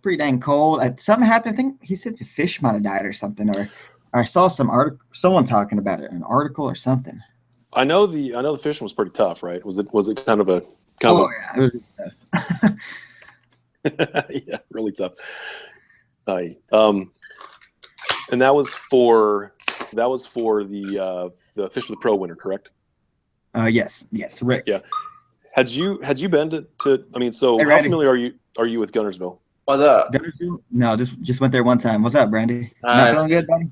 pretty dang cold. Something happened. I think he said the fish might have died or something, or I saw some article, someone talking about it, an article or something. I know the fishing was pretty tough, right? Was it kind of a yeah, it was tough. yeah, really tough. And that was for the Fish with the Pro winner, correct? Yes, Rick. Yeah. Had you been to I mean, so hey, how familiar are you with Guntersville? What's up? Guntersville? No, just went there one time. What's up, Brandy? Not feeling good, buddy?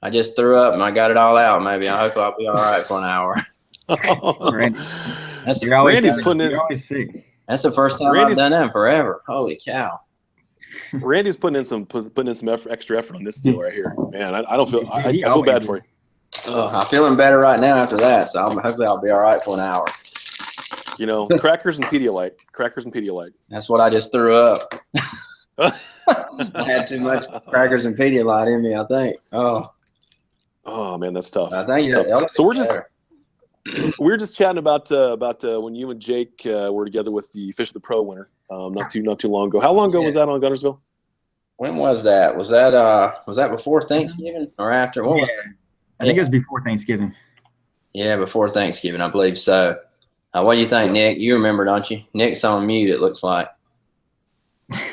I just threw up and I got it all out. Maybe I hope I'll be all right for an hour. Randy, Randy's putting in. You're always sick. That's the first time I've done that in forever. Holy cow! Randy's putting in some extra effort on this deal right here. Man, I don't feel. I feel bad for you. I'm feeling better right now after that, so hopefully I'll be all right for an hour. You know, crackers and Pedialyte. That's what I just threw up. I had too much crackers and Pedialyte in me, I think. Oh man, that's tough. I think so we're just chatting about when you and Jake were together with the Fish of the Pro winner not too long ago. How long ago was that on Guntersville? When was that? Was that before Thanksgiving or after? What was it? I think it was before Thanksgiving. Yeah, before Thanksgiving, I believe so. What do you think, Nick? You remember, don't you? Nick's on mute, it looks like.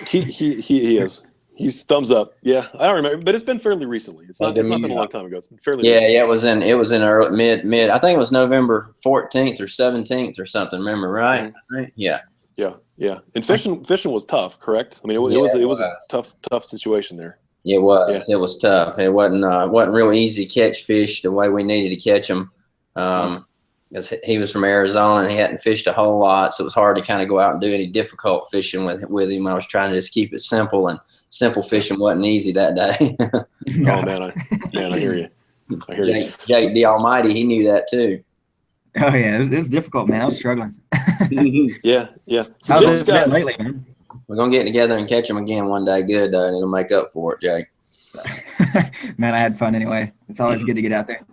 He is. He's thumbs up. Yeah, I don't remember, but it's been fairly recently. It's not been a long time ago. It's been fairly recently. Yeah, it was in early mid. I think it was November 14th or 17th or something. Remember, right? Yeah. And fishing was tough, correct? I mean, it was a tough situation there. It was. Yeah. It was tough. It wasn't real easy to catch fish the way we needed to catch them. Because he was from Arizona and he hadn't fished a whole lot, so it was hard to kind of go out and do any difficult fishing with him. I was trying to just keep it simple, and simple fishing wasn't easy that day. Oh man, I hear you. Jake DALLMYD, he knew that too. Oh yeah, it was difficult, man. I was struggling. Yeah. So how's it been lately, man? We're gonna get together and catch him again one day, good, and it'll make up for it, Jake. Man, I had fun anyway. It's always good to get out there.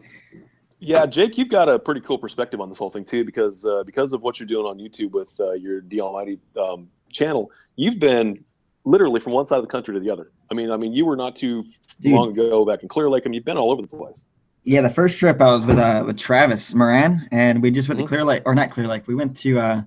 Yeah, Jake, you've got a pretty cool perspective on this whole thing too, because of what you're doing on YouTube with your DALLMYD channel. You've been literally from one side of the country to the other. I mean, you were not too long ago back in Clear Lake. I mean, you've been all over the place. Yeah, the first trip I was with Travis Moran, and we just went to Clear Lake, or not Clear Lake. We went to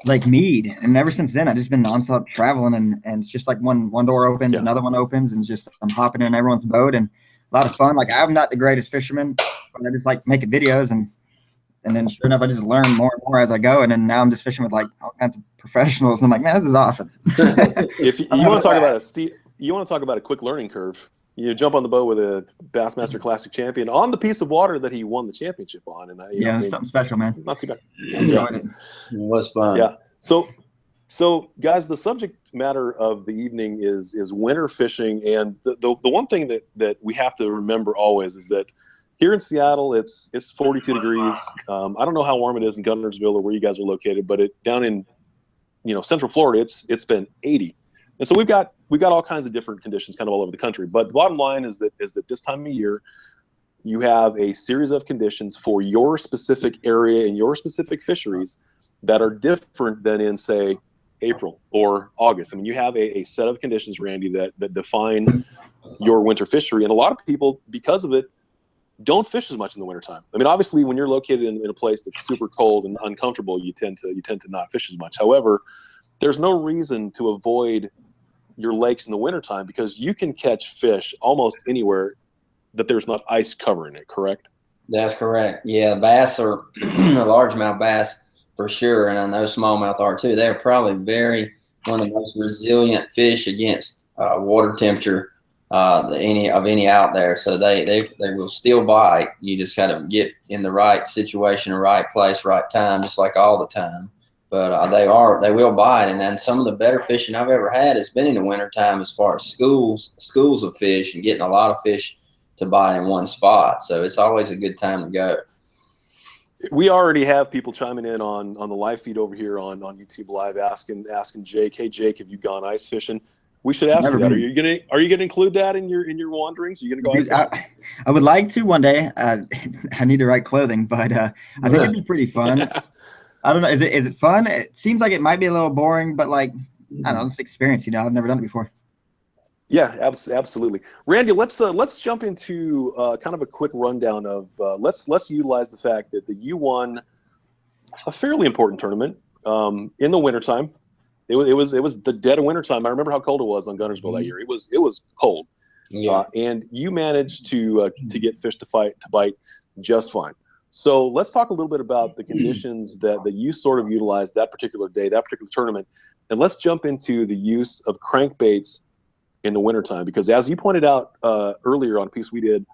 Lake Mead, and ever since then, I've just been nonstop traveling, and it's just like one door opens, another one opens, and just I'm hopping in everyone's boat, and a lot of fun. Like I'm not the greatest fisherman, but I just like making videos, and then sure enough, I just learn more and more as I go, and then now I'm just fishing with like all kinds of professionals, and I'm like, man, this is awesome. If you want to talk about a quick learning curve, you jump on the boat with a Bassmaster Classic champion on the piece of water that he won the championship on, and it was something special, man. Not too bad. It was fun. Yeah. So guys, the subject matter of the evening is winter fishing, and the one thing that we have to remember always is that here in Seattle, it's 42 degrees. I don't know how warm it is in Guntersville or where you guys are located, but down in Central Florida, it's been 80. And so we've got all kinds of different conditions kind of all over the country. But the bottom line is that this time of year, you have a series of conditions for your specific area and your specific fisheries that are different than in, say, April or August. I mean, you have a set of conditions, Randy, that define your winter fishery. And a lot of people, because of it, don't fish as much in the wintertime. I mean, obviously, when you're located in a place that's super cold and uncomfortable, you tend to not fish as much. However, there's no reason to avoid your lakes in the wintertime, because you can catch fish almost anywhere that there's not ice covering it, correct? That's correct. Yeah, bass are the largemouth bass for sure, and I know smallmouth are too. They're probably one of the most resilient fish against water temperature any out there. So they will still bite. You just got to get in the right situation, right place, right time, just like all the time. But they will bite, and then some of the better fishing I've ever had has been in the wintertime as far as schools of fish and getting a lot of fish to bite in one spot. So it's always a good time to go. We already have people chiming in on the live feed over here on YouTube Live asking Jake, hey Jake, have you gone ice fishing? We should ask you that. Are you gonna include that in your wanderings? Are you gonna go ice fishing? I would like to one day. I need the right clothing, but I think it'd be pretty fun. I don't know. Is it fun? It seems like it might be a little boring, but like I don't know, this experience. I've never done it before. Yeah, absolutely. Randy, let's jump into kind of a quick rundown of let's utilize the fact that you won a fairly important tournament in the wintertime. It was the dead of wintertime. I remember how cold it was on Guntersville that year. It was cold. Yeah. And you managed to get fish to bite just fine. So let's talk a little bit about the conditions that you sort of utilized that particular day, that particular tournament, and let's jump into the use of crankbaits in the wintertime, because as you pointed out earlier on a piece we did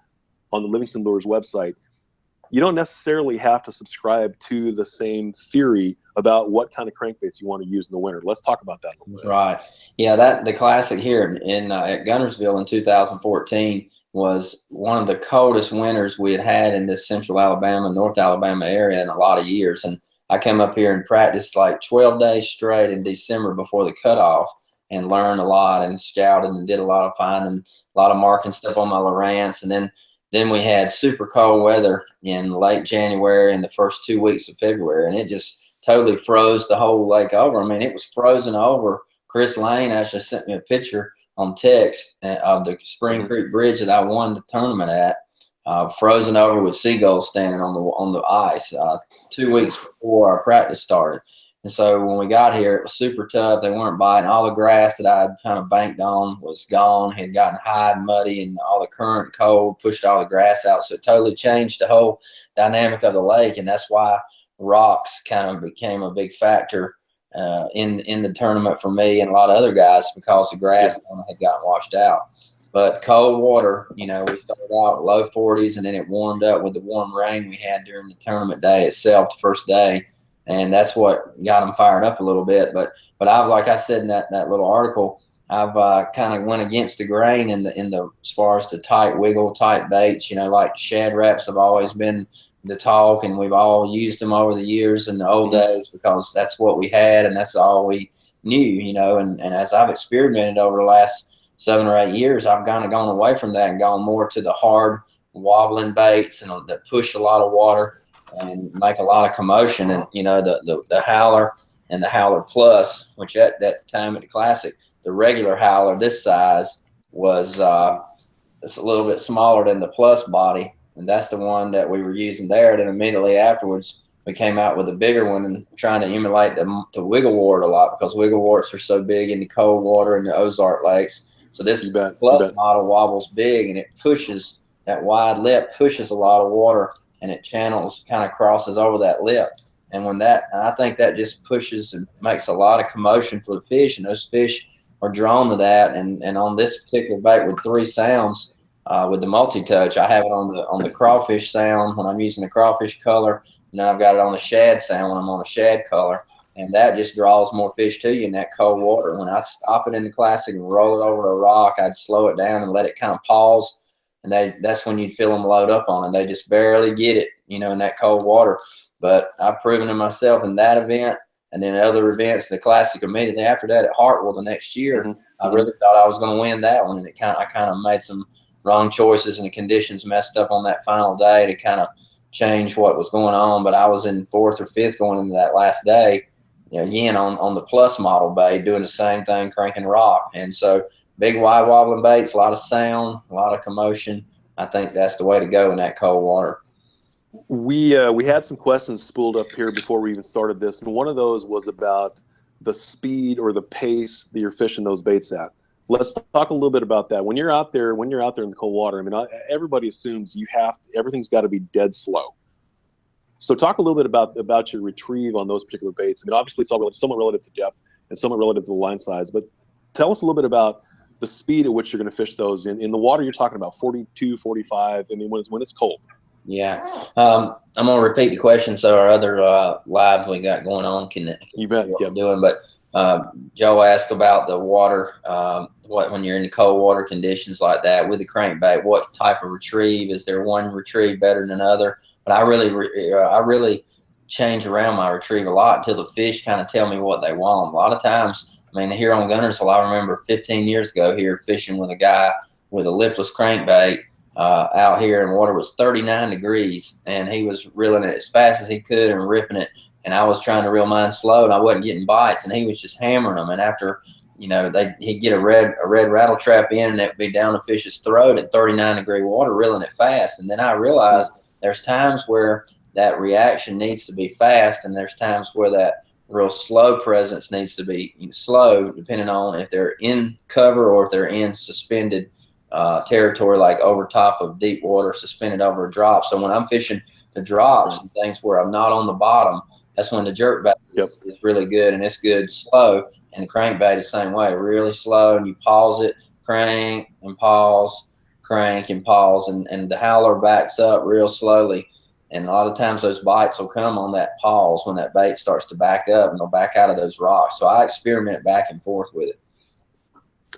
on the Livingston Lures website, you don't necessarily have to subscribe to the same theory about what kind of crankbaits you want to use in the winter. Let's talk about that a little bit. Right. Yeah, the classic here in at Guntersville in 2014 was one of the coldest winters we had in this central Alabama, North Alabama area in a lot of years. And I came up here and practiced like 12 days straight in December before the cutoff and learned a lot and scouted and did a lot of finding, a lot of marking stuff on my Lowrance. And then we had super cold weather in late January and the first 2 weeks of February, and it just totally froze the whole lake over. I mean, it was frozen over. Chris Lane actually sent me a picture on text of the Spring Creek Bridge that I won the tournament at, frozen over with seagulls standing on the ice 2 weeks before our practice started. And so when we got here, it was super tough. They weren't biting. All the grass that I had kind of banked on was gone, had gotten high and muddy, and all the current cold pushed all the grass out. So it totally changed the whole dynamic of the lake. And that's why rocks kind of became a big factor in the tournament for me and a lot of other guys, because the grass had gotten washed out. But cold water, we started out low 40s, and then it warmed up with the warm rain we had during the tournament day itself, the first day. And that's what got them fired up a little bit. But I've, like I said in that little article, I've kind of went against the grain in the as far as the tight wiggle type baits. Like shad wraps have always been the talk, and we've all used them over the years in the old days because that's what we had and that's all we knew. And as I've experimented over the last 7 or 8 years, I've kind of gone away from that and gone more to the hard wobbling baits and that push a lot of water and make a lot of commotion. And the Howler and the Howler Plus, which at that time at the Classic, the regular Howler this size was it's a little bit smaller than the Plus body, and that's the one that we were using there. Then immediately afterwards we came out with a bigger one and trying to emulate the wiggle wart a lot, because wiggle warts are so big in the cold water in the Ozark lakes. So this Plus model wobbles big, and it pushes, that wide lip pushes a lot of water, and it channels, kind of crosses over that lip. And I think that just pushes and makes a lot of commotion for the fish, and those fish are drawn to that. And on this particular bait with 3 sounds, with the multi-touch, I have it on the crawfish sound when I'm using the crawfish color, and then I've got it on the shad sound when I'm on the shad color. And that just draws more fish to you in that cold water. When I stop it in the Classic and roll it over a rock, I'd slow it down and let it kind of pause. And that's when you'd feel them load up on it. They just barely get it, in that cold water. But I've proven to myself in that event, and then other events, the Classic immediately after that at Hartwell the next year, I really thought I was going to win that one. And I kind of made some wrong choices, and the conditions messed up on that final day to kind of change what was going on. But I was in 4th or 5th going into that last day, again on the Plus model bait, doing the same thing, cranking rock. And so big wide wobbling baits, a lot of sound, a lot of commotion. I think that's the way to go in that cold water. We had some questions spooled up here before we even started this, and one of those was about the speed or the pace that you're fishing those baits at. Let's talk a little bit about that. When you're out there in the cold water, everybody assumes everything's got to be dead slow. So talk a little bit about your retrieve on those particular baits. Obviously it's all somewhat relative to depth and somewhat relative to the line size, but tell us a little bit about the speed at which you're going to fish those in the water. You're talking about 42, 45. When it's cold. Yeah. I'm going to repeat the question so our other lives we got going on can you bet. What we're doing. But Joe asked about the water, when you're in the cold water conditions like that with the crankbait, what type of retrieve? Is there one retrieve better than another? But I really change around my retrieve a lot until the fish kind of tell me what they want. A lot of times, here on Guntersville, I remember 15 years ago here fishing with a guy with a lipless crankbait out here, and water was 39 degrees, and he was reeling it as fast as he could and ripping it and I was trying to reel mine slow, and I wasn't getting bites, and he was just hammering them. And after, you know, he'd get a red rattle trap in, and it'd be down the fish's throat at 39-degree water, reeling it fast. And then I realized there's times where that reaction needs to be fast, and there's times where that real slow presence needs to be slow, depending on if they're in cover or if they're in suspended territory, like over top of deep water, suspended over a drop. So when I'm fishing the drops and things where I'm not on the bottom, that's when the jerk bait is really good, and it's good slow. And the crankbait is the same way, really slow, and you pause it, crank and pause, crank and pause, and the howler backs up real slowly. And a lot of times those bites will come on that pause when that bait starts to back up, and they'll back out of those rocks. So I experiment back and forth with it.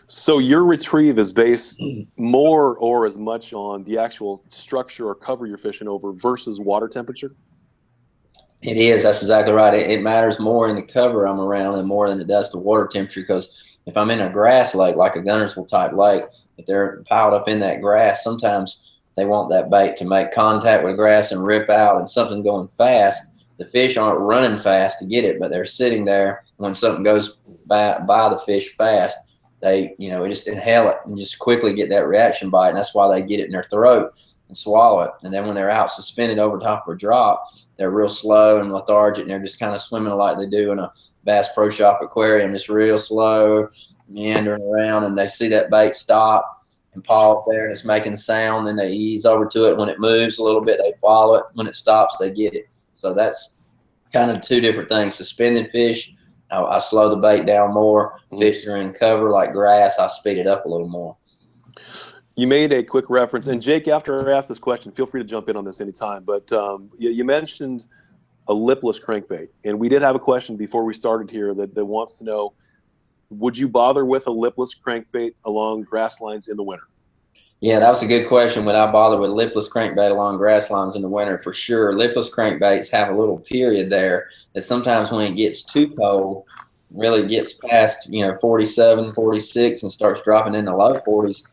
So your retrieve is based more or as much on the actual structure or cover you're fishing over versus water temperature? It is. That's exactly right. It matters more in the cover I'm around and more than it does the water temperature, because if I'm in a grass lake, like a Guntersville type lake, if they're piled up in that grass, sometimes they want that bait to make contact with the grass and rip out, and something going fast. The fish aren't running fast to get it, but they're sitting there. When something goes by the fish fast, they, you know, just inhale it and just quickly get that reaction bite, and that's why they get it in their throat and swallow it. And then when they're out suspended over top of a drop, they're real slow and lethargic, and they're just kind of swimming like they do in a Bass Pro Shop aquarium, just real slow, meandering around, and they see that bait stop and pause there, and it's making sound, then they ease over to it. When it moves a little bit, they follow it. When it stops, they get it. So that's kind of two different things. Suspended fish, I slow the bait down more. Fish that are in cover like grass, I speed it up a little more. You made a quick reference, and Jake, after I ask this question, feel free to jump in on this anytime, but you mentioned a lipless crankbait, and we did have a question before we started here that wants to know, would you bother with a lipless crankbait along grass lines in the winter? Yeah, that was a good question. Would I bother with lipless crankbait along grass lines in the winter? For sure. Lipless crankbaits have a little period there that sometimes when it gets too cold, really gets past, 47, 46 and starts dropping in the low 40s.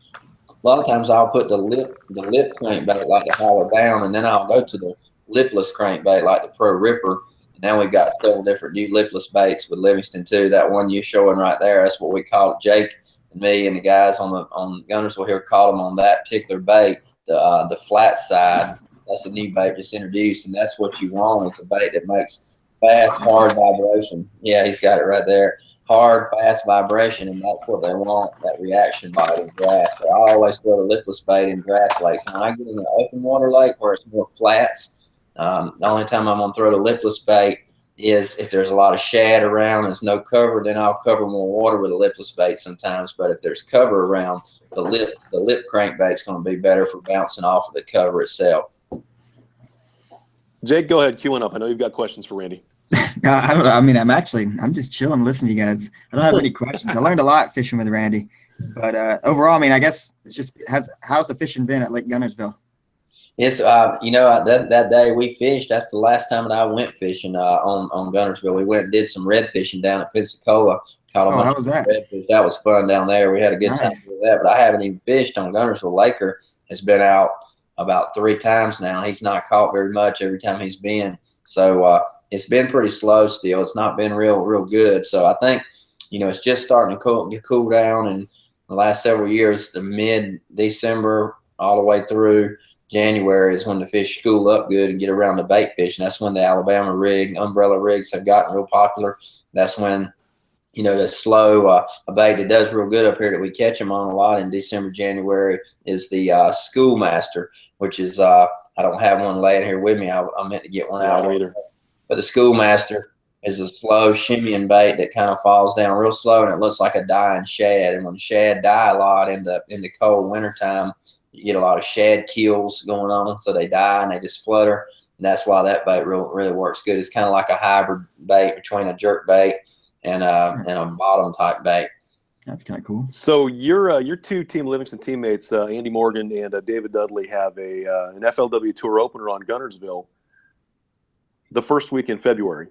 A lot of times I'll put the lip crankbait like the Howell down, and then I'll go to the lipless crankbait like the Pro Ripper. And now we've got several different new lipless baits with Livingston too. That one you're showing right there, that's what we call it. Jake and me and the guys on Guntersville here call them on that particular bait, the flat side. That's a new bait just introduced, and that's what you want. It's a bait that makes fast, hard vibration. Yeah, he's got it right there. Hard, fast vibration, and that's what they want, that reaction bite in grass. So I always throw the lipless bait in grass lakes. When I get in an open water lake where it's more flats, the only time I'm going to throw the lipless bait is if there's a lot of shad around and there's no cover, then I'll cover more water with a lipless bait sometimes. But if there's cover around, the lip crankbait's going to be better for bouncing off of the cover itself. Jake, go ahead, queuing up. I know you've got questions for Randy. I don't know. I mean, I'm just chilling, listening to you guys. I don't have any questions. I learned a lot fishing with Randy, but overall, I mean, I guess it's just how's the fishing been at Lake Guntersville? It's that day we fished. That's the last time that I went fishing on Guntersville. We went and did some red fishing down at Pensacola. Caught a bunch how was that? of redfish. That was fun down there. We had a good time with that. But I haven't even fished on Guntersville. Laker has been out about 3 times now. He's not caught very much every time he's been. So it's been pretty slow still. It's not been real good. So I think it's just starting to cool down. And the last several years, the mid-December all the way through January is when the fish school up good and get around the bait fish, and that's when the Alabama rig, umbrella rigs have gotten real popular. That's when, the slow a bait that does real good up here that we catch them on a lot in December, January is the Schoolmaster, which is I don't have one laying here with me. I meant to get one out either. But the Schoolmaster is a slow shimmying bait that kind of falls down real slow, and it looks like a dying shad. And when shad die a lot in the cold wintertime, you get a lot of shad kills going on, so they die and they just flutter. And that's why that bait really works good. It's kind of like a hybrid bait between a jerk bait and a bottom type bait. That's kind of cool. So your two Team Livingston teammates, Andy Morgan and David Dudley, have an FLW Tour opener on Guntersville the first week in February.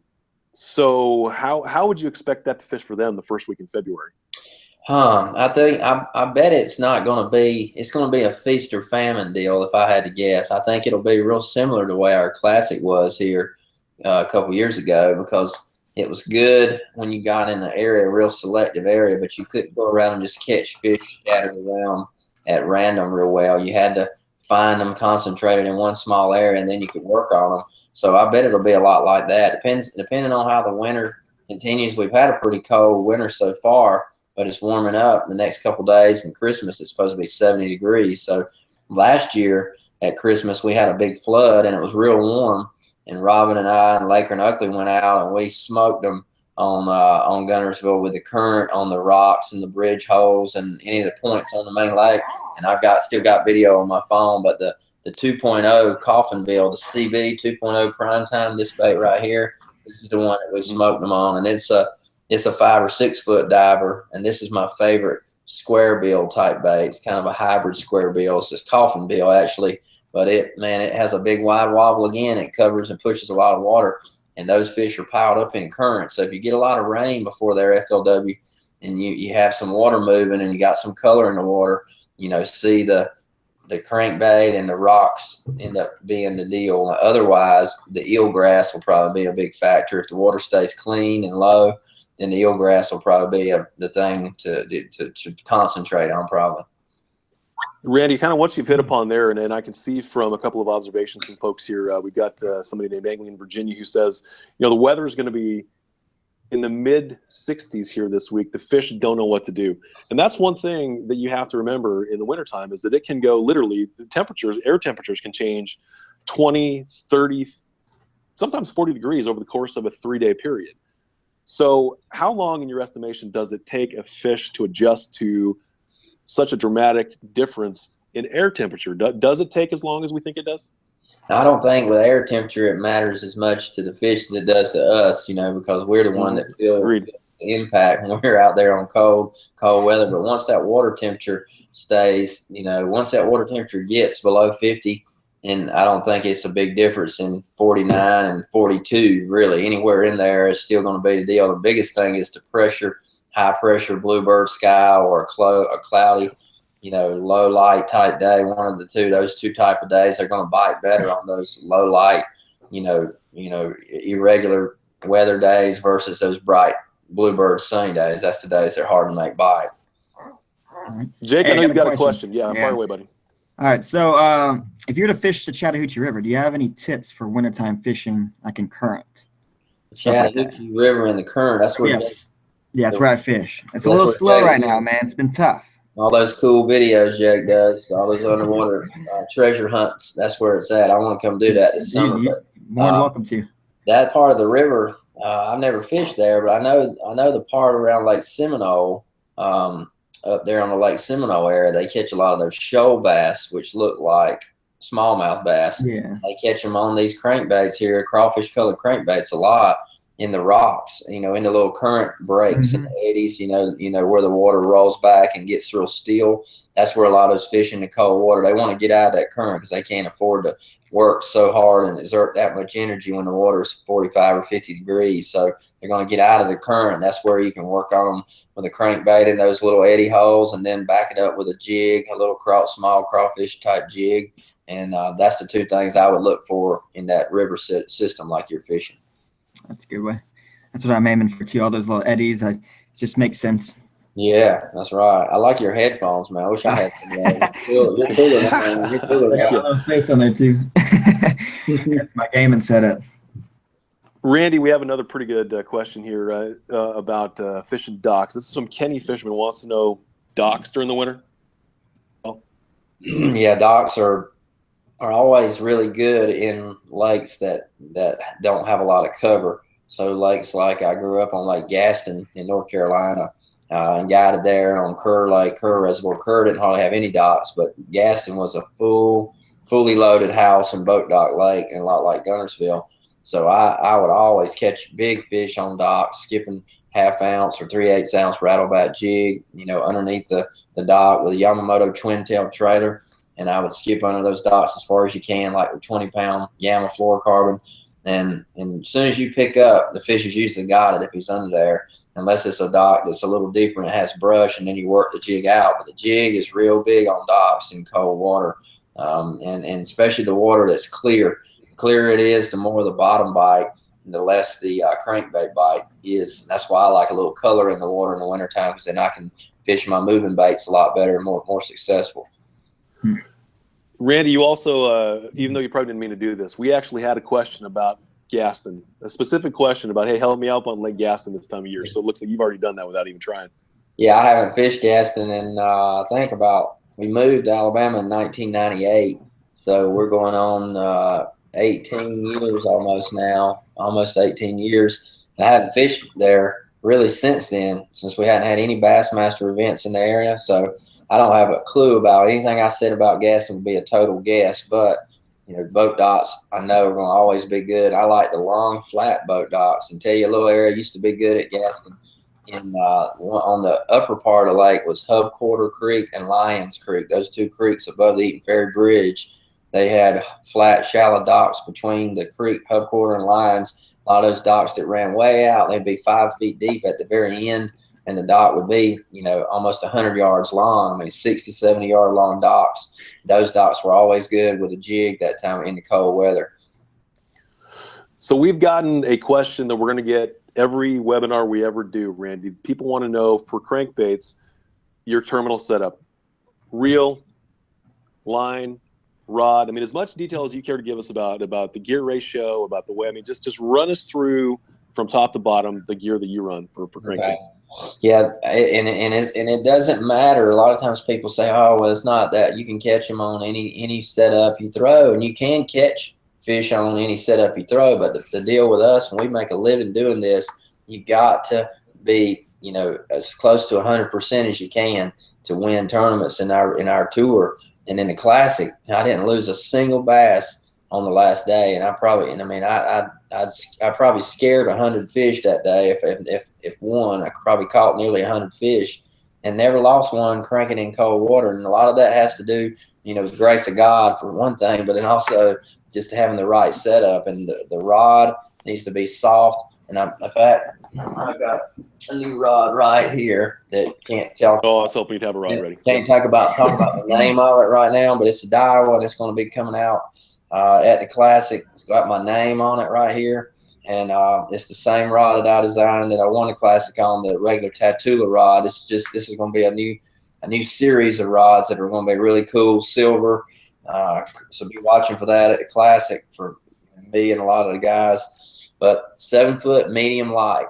So how would you expect that to fish for them the first week in February? I bet it's going to be a feast or famine deal if I had to guess. I think it'll be real similar to the way our classic was here a couple years ago, because it was good when you got in the area, a real selective area, but you couldn't go around and just catch fish scattered around at random real well. You had to find them concentrated in one small area, and then you could work on them. So I bet it'll be a lot like that. Depending on how the winter continues. We've had a pretty cold winter so far, but it's warming up the next couple days, and Christmas is supposed to be 70 degrees. So last year at Christmas, we had a big flood, and it was real warm. And Robin and I and Laker and Oakley went out, and we smoked them on Guntersville with the current on the rocks and the bridge holes and any of the points on the main lake. And I've still got video on my phone, but the 2.0 coffin bill, the CB 2.0 prime time, this bait right here, this is the one that we smoked them on, and it's a 5 or 6 foot diver, and this is my favorite square bill type bait. It's kind of a hybrid square bill. It's this coffin bill actually, but it has a big wide wobble again. It covers and pushes a lot of water, and those fish are piled up in current. So if you get a lot of rain before their FLW, and you have some water moving and you got some color in the water, see the crankbait and the rocks end up being the deal. Otherwise, the eelgrass will probably be a big factor. If the water stays clean and low, then the eelgrass will probably be the thing to concentrate on probably. Randy, kind of what you've hit upon there, and I can see from a couple of observations from folks here, we've got somebody named Angley in Virginia who says, the weather is going to be in the mid-60s here this week. The fish don't know what to do. And that's one thing that you have to remember in the wintertime, is that it can go literally, air temperatures can change 20, 30, sometimes 40 degrees over the course of a 3-day period. So how long, in your estimation, does it take a fish to adjust to such a dramatic difference in air temperature? Does it take as long as we think it does? I don't think with air temperature it matters as much to the fish as it does to us, because we're the one that feel the impact when we're out there on cold weather. But once that water temperature stays, once that water temperature gets below 50, and I don't think it's a big difference in 49 and 42, really. Anywhere in there is still going to be the deal. The biggest thing is the pressure, high pressure bluebird sky or a cloudy, low light type day, one of the two. Those two type of days are going to bite better on those low light, irregular weather days versus those bright bluebird sunny days. That's the days they're hard to make bite. Jake, I know you've got a question. Yeah, fire away, buddy. All right, so if you're to fish the Chattahoochee River, do you have any tips for wintertime fishing, like in current? Chattahoochee River in the current, that's where that's where I fish. It's a little slow right now, man. It's been tough. All those cool videos Jake does, all those underwater treasure hunts, that's where it's at. I want to come do that this summer. But more than welcome to. That part of the river, I've never fished there, but I know the part around Lake Seminole, up there on the Lake Seminole area, they catch a lot of those shoal bass, which look like smallmouth bass. Yeah. They catch them on these crankbaits here, crawfish colored crankbaits, a lot in the rocks, in the little current breaks and eddies, where the water rolls back and gets real still. That's where a lot of those fish in the cold water, they want to get out of that current because they can't afford to work so hard and exert that much energy when the water is 45 or 50 degrees. So they're going to get out of the current. That's where you can work on them with a crankbait in those little eddy holes, and then back it up with a jig, a little small crawfish type jig. And that's the two things I would look for in that river system like you're fishing. That's a good way. That's what I'm aiming for too. All those little eddies, it just makes sense. Yeah, that's right. I like your headphones, man. I wish I had them. You're cooler, man. You're cooler. I got a face on there too. That's my gaming setup. Randy, we have another pretty good question here about fishing docks. This is from Kenny Fishman. Wants to know docks during the winter. Oh. Yeah, docks are always really good in lakes that don't have a lot of cover. So lakes like I grew up on Lake Gaston in North Carolina, and guided there on Kerr Reservoir. Kerr didn't hardly have any docks, but Gaston was a fully loaded house and boat dock lake, and a lot like Guntersville. So I would always catch big fish on docks, skipping 1/2 ounce or 3/8 ounce rattleback jig, underneath the dock with a Yamamoto twin tail trailer. And I would skip under those docks as far as you can, like with 20-pound Gamma fluorocarbon. And as soon as you pick up, the fish is usually got it if he's under there, unless it's a dock that's a little deeper and it has brush, and then you work the jig out. But the jig is real big on docks in cold water, and especially the water that's clear. The clearer it is, the more the bottom bite. the less the crankbait bite is. That's why I like a little color in the water in the wintertime, because then I can fish my moving baits a lot better and more successful. Randy, you also, even though you probably didn't mean to do this, we actually had a question about Gaston, a specific question about, hey, help me out on Lake Gaston this time of year. So it looks like you've already done that without even trying. Yeah, I haven't fished Gaston in, I think we moved to Alabama in 1998. So we're going on 18 years almost now, almost 18 years. And I haven't fished there really since then, since we hadn't had any Bassmaster events in the area. So I don't have a clue about anything I said about Gaston would be a total guess, but you know, boat docks I know are going to always be good. I like the long, flat boat docks. And tell you, a little area used to be good at Gaston. And on the upper part of the lake was Hub Quarter Creek and Lyons Creek. Those two creeks above the Eaton Ferry Bridge. They had flat, shallow docks between the creek, Hub Quarter and Lyons. A lot of those docks that ran way out, they'd be 5 feet deep at the very end. And the dock would be, you know, almost 100 yards long. I mean, 60, 70-yard long docks. Those docks were always good with a jig that time in the cold weather. So we've gotten a question that we're going to get every webinar we ever do, Randy. People want to know, for crankbaits, your terminal setup. Reel, line, rod. I mean, as much detail as you care to give us about the gear ratio, about the way. I mean, just run us through from top to bottom the gear that you run for crankbaits. Okay. Yeah, and it doesn't matter. A lot of times people say, "Oh, well, it's not that. You can catch them on any setup you throw," and you can catch fish on any setup you throw. But the deal with us, when we make a living doing this, you got to be, you know, as close to 100% as you can to win tournaments in our tour. And in the classic, I didn't lose a single bass on the last day, and I probably scared 100 fish that day. If one, I probably caught nearly 100 fish, and never lost one cranking in cold water. And a lot of that has to do, you know, with the grace of God for one thing, but then also just having the right setup. And the rod needs to be soft. And in fact, I've got a new rod right here that can't tell. Oh, I was hoping you'd have a rod ready. Can't talk about the name of it right now, but it's a Daiwa, and it's going to be coming out at the Classic. It's got my name on it right here, and it's the same rod that I designed that I won the Classic on, the regular Tatula rod. This is going to be a new series of rods that are going to be really cool, silver. So be watching for that at the Classic for me and a lot of the guys. But 7 foot medium light,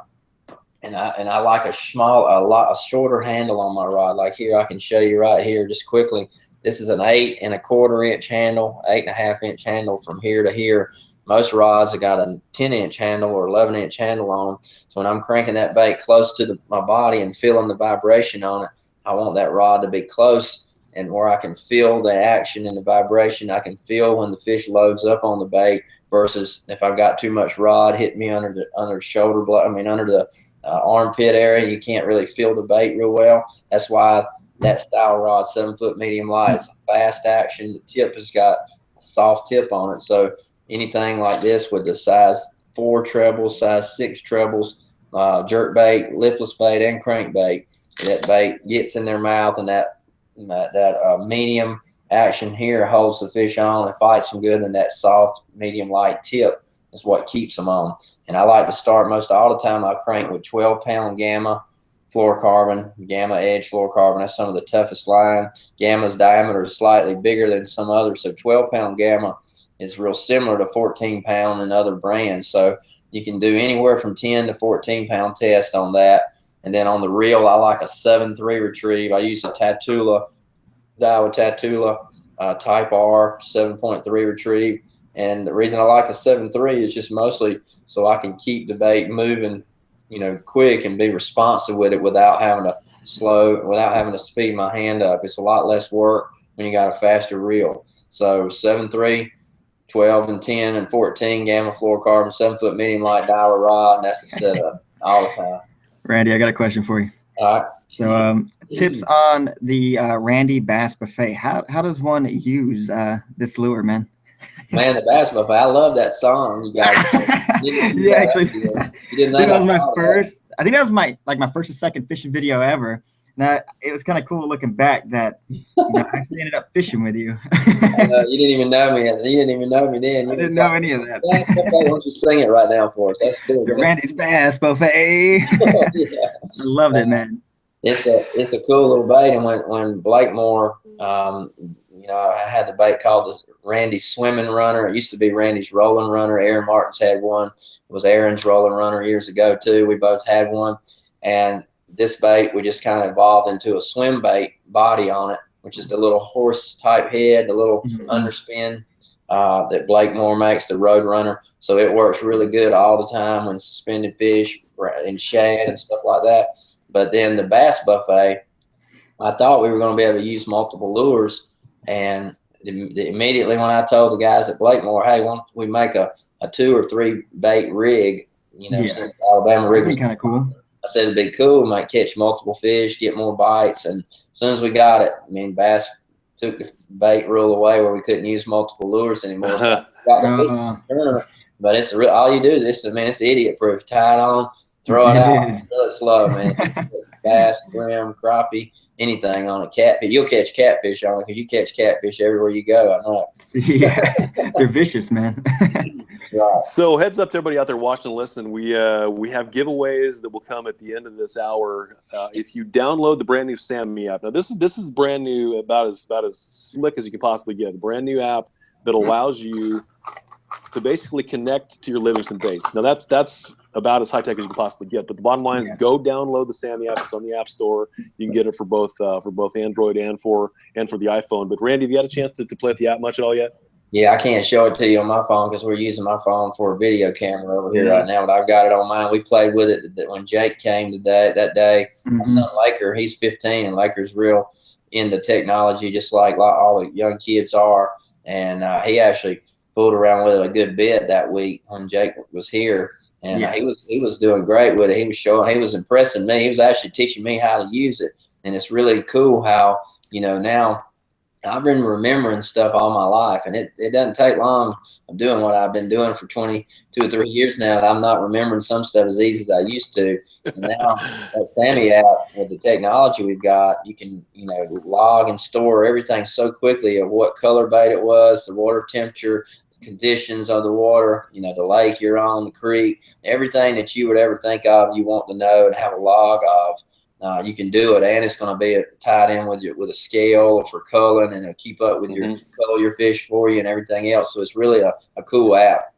and I like a shorter handle on my rod. Like here, I can show you right here just quickly. This is an 8 1/4 inch handle, 8 1/2 inch handle from here to here. Most rods have got a 10 inch handle or 11 inch handle on them. So when I'm cranking that bait close to my body and feeling the vibration on it, I want that rod to be close and where I can feel the action and the vibration. I can feel when the fish loads up on the bait versus if I've got too much rod hit me under the shoulder, under the armpit area. You can't really feel the bait real well. That's why that style rod, 7 foot medium light, it's a fast action. The tip has got a soft tip on it. So anything like this with the size 4 trebles, size 6 trebles, jerk bait, lipless bait, and crankbait, that bait gets in their mouth, and that medium action here holds the fish on and fights them good. And that soft medium light tip is what keeps them on. And I like to start most all the time. I crank with 12-pound Gamma fluorocarbon, Gamma Edge fluorocarbon. That's some of the toughest line. Gamma's diameter is slightly bigger than some others. So 12-pound Gamma is real similar to 14-pound and other brands. So you can do anywhere from 10 to 14-pound test on that. And then on the reel, I like a 7.3 retrieve. I use a Tatula, Daiwa Tatula Type R 7.3 retrieve. And the reason I like a 7.3 is just mostly so I can keep the bait moving, you know, quick and be responsive with it without having to speed my hand up. It's a lot less work when you got a faster reel. So 7.3, 12 and 10 and 14 Gamma fluorocarbon, 7 foot medium light Daiwa rod, and that's the setup all the time. Randy, I got a question for you. All right. So tips on the Randy Bass Buffet. How does one use this lure, man? Man, the Bass Buffet. I love that song. You guys. You actually. You didn't know that was my first. I think that was my first or second fishing video ever. Now, it was kind of cool looking back that I actually ended up fishing with you. You didn't even know me. You didn't even know me then. I didn't know any of that. Why don't you sing it right now for us? That's cool. Randy's Bass Buffet. Yeah. I loved it, man. It's a cool little bait. And when Blakemore, I had the bait called the Randy's Swimming Runner. It used to be Randy's Rolling Runner. Aaron Martin's had one. It was Aaron's Rolling Runner years ago too. We both had one. And this bait, we just kind of evolved into a swim bait body on it, which is the little horse type head, the little underspin that Blakemore makes, the Road Runner. So it works really good all the time when suspended fish and shad and stuff like that. But then the Bass Buffet, I thought we were going to be able to use multiple lures. And immediately when I told the guys at Blakemore, hey, why don't we make a 2 or 3 bait rig, since the Alabama rig was kind of cool. I said it'd be cool. We might catch multiple fish, get more bites. And as soon as we got it, Bass took the bait rule away where we couldn't use multiple lures anymore. So got the tournament. But it's all you do is it's idiot proof. Tie it on, throw it out, fill it slow, man. Bass, brim, crappie, anything on a catfish. You'll catch catfish on it because you catch catfish everywhere you go. I know. Yeah, they're vicious, man. Right. So heads up to everybody out there watching and listening. We have giveaways that will come at the end of this hour. If you download the brand new Sammy app. Now this is brand new, about as slick as you can possibly get. A brand new app that allows you to basically connect to your Livingston base. Now that's about as high tech as you can possibly get. But the bottom line is, go download the Sammy app. It's on the App Store. You can get it for both Android and for the iPhone. But Randy, have you had a chance to play with the app much at all yet? Yeah, I can't show it to you on my phone because we're using my phone for a video camera over here right now, but I've got it on mine. We played with it when Jake came that day. My son Laker, he's 15, and Laker's real into technology, just like all the young kids are. And he actually fooled around with it a good bit that week when Jake was here. And he was doing great with it. He was impressing me. He was actually teaching me how to use it. And it's really cool how, now I've been remembering stuff all my life, and it doesn't take long of doing what I've been doing for 22 or 3 years now, and I'm not remembering some stuff as easy as I used to. And now that Sammy app, with the technology we've got, you can, log and store everything so quickly of what color bait it was, the water temperature, the conditions of the water, the lake you're on, the creek, everything that you would ever think of you want to know and have a log of. You can do it, and it's going to be tied in with a scale for culling, and it'll keep up with your cull your fish for you and everything else. So it's really a cool app.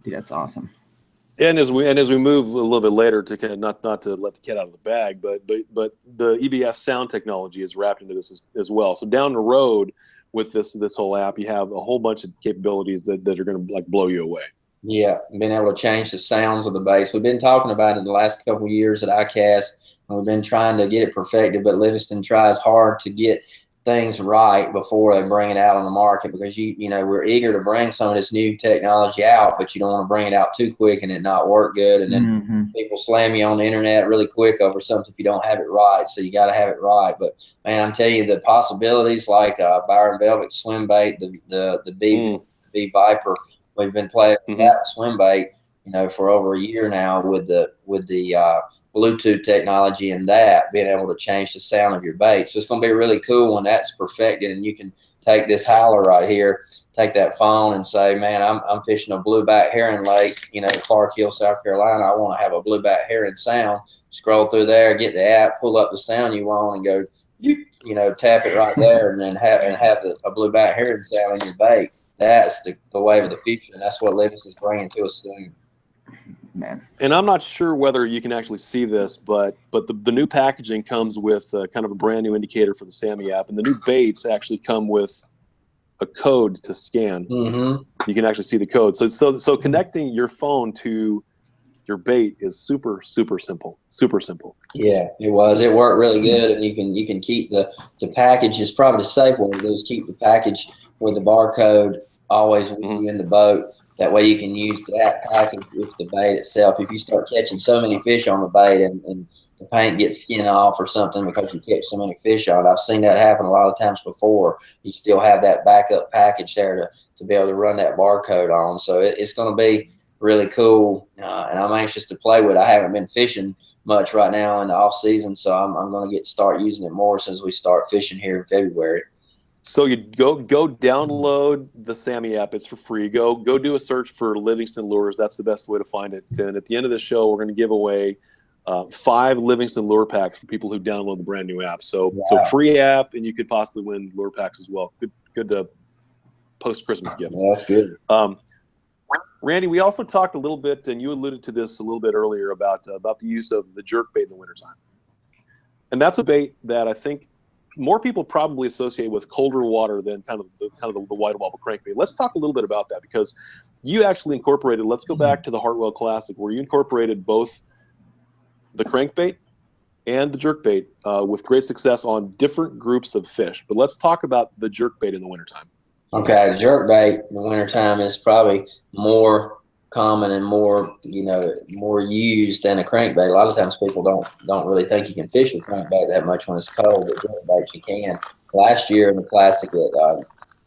Dude, that's awesome. And as we move a little bit later to kind of not to let the cat out of the bag, but the EBS sound technology is wrapped into this as well. So down the road with this whole app, you have a whole bunch of capabilities that are going to blow you away. Yeah, being able to change the sounds of the baits. We've been talking about it the last couple of years at ICAST. And we've been trying to get it perfected, but Livingston tries hard to get things right before they bring it out on the market, because we're eager to bring some of this new technology out, but you don't want to bring it out too quick and it not work good, and then people slam you on the internet really quick over something if you don't have it right. So you got to have it right. But man, I'm telling you, the possibilities like Byron Velvet swim bait, the B Viper, we've been playing with that swim bait, for over a year now with the Bluetooth technology and that being able to change the sound of your bait. So it's going to be really cool when that's perfected, and you can take this howler right here, take that phone and say, man, I'm fishing a blueback herring lake, Clark Hill, South Carolina. I want to have a blueback herring sound. Scroll through there, get the app, pull up the sound you want, and go, tap it right there, and then have a blueback herring sound in your bait. That's the wave of the future, and that's what Livingston's bringing to us soon. Man. And I'm not sure whether you can actually see this, but the new packaging comes with kind of a brand new indicator for the Sammy app, and the new baits actually come with a code to scan. You can actually see the code. So connecting your phone to your bait is super simple. Yeah, it was. It worked really good, and you can keep the package. Is probably the safe way to do is keep the package with the barcode always with you in the boat. That way you can use that package with the bait itself. If you start catching so many fish on the bait and the paint gets skin off or something because you catch so many fish on it, I've seen that happen a lot of times before. You still have that backup package there to be able to run that barcode on. So it's going to be really cool, and I'm anxious to play with it. I haven't been fishing much right now in the off season, so I'm going to start using it more since we start fishing here in February. So you go download the Sammy app. It's for free. Go do a search for Livingston Lures. That's the best way to find it. And at the end of the show, we're going to give away 5 Livingston lure packs for people who download the brand new app. So free app, and you could possibly win lure packs as well. Good post Christmas gift. Yeah, that's good. Randy, we also talked a little bit, and you alluded to this a little bit earlier about the use of the jerk bait in the wintertime. And that's a bait that I think more people probably associate with colder water than kind of the white wobble crankbait. Let's talk a little bit about that, because you actually incorporated, let's go back to the Hartwell Classic, where you incorporated both the crankbait and the jerkbait with great success on different groups of fish. But let's talk about the jerkbait in the wintertime. Okay, the jerkbait in the wintertime is probably more common and more used than a crankbait. A lot of times people don't really think you can fish with crankbait that much when it's cold, but jerkbait you can. Last year in the Classic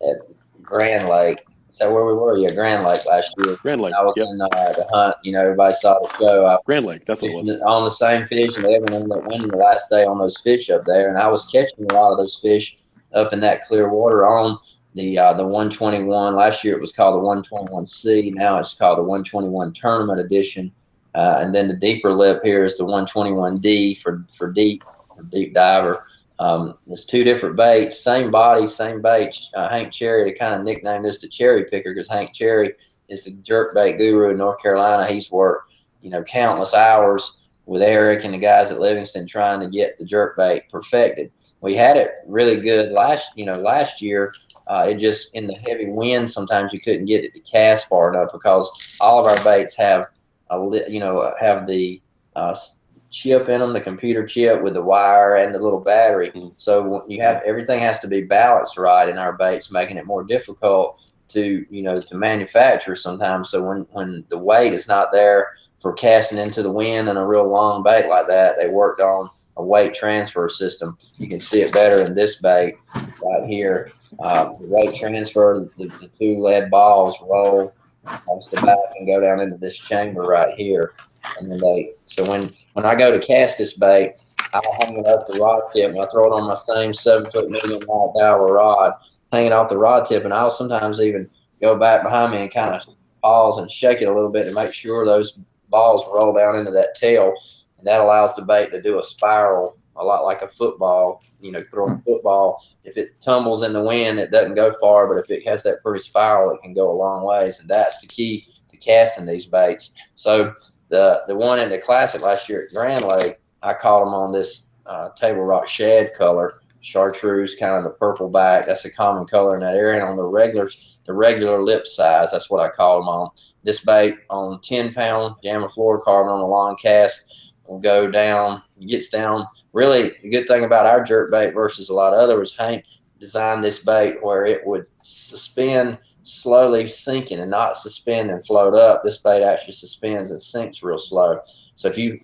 at Grand Lake, is that where we were? Yeah, Grand Lake last year. Grand Lake. I was in the hunt. Everybody saw the show. Grand Lake, that's what it was. On the same fish, and everyone ended up winning the last day on those fish up there. And I was catching a lot of those fish up in that clear water on the 121. Last year it was called the 121C. Now it's called the 121 Tournament Edition. And then the deeper lip here is the 121D for deep diver. There's 2 different baits, same body, same bait. Hank Cherry, they kind of nicknamed this the cherry picker because Hank Cherry is the jerkbait guru in North Carolina. He's worked, countless hours with Eric and the guys at Livingston trying to get the jerkbait perfected. We had it really good last year. It just, in the heavy wind, sometimes you couldn't get it to cast far enough because all of our baits have the chip in them, the computer chip with the wire and the little battery. Mm-hmm. So you have, everything has to be balanced right in our baits, making it more difficult to manufacture sometimes. So when the weight is not there for casting into the wind and a real long bait like that, they worked on a weight transfer system. You can see it better in this bait right here. The weight transfer, the 2 lead balls roll across the back and go down into this chamber right here. And then so when I go to cast this bait, I'll hang it off the rod tip and I throw it on my same 7-foot medium light Dowler rod, hang it off the rod tip, and I'll sometimes even go back behind me and kind of pause and shake it a little bit to make sure those balls roll down into that tail. And that allows the bait to do a spiral, a lot like a football, throwing a football. If it tumbles in the wind, it doesn't go far, but if it has that pretty spiral, it can go a long ways. And that's the key to casting these baits. So the one in the Classic last year at Grand Lake, I caught them on this table rock shad color, chartreuse, kind of the purple back. That's a common color in that area. And on the regular lip size, that's what I call them on. This bait on 10-pound gamma fluorocarbon on a long cast will go down. It gets down. Really, the good thing about our jerkbait versus a lot of others, Hank designed this bait where it would suspend slowly sinking and not suspend and float up. This bait actually suspends and sinks real slow. So if you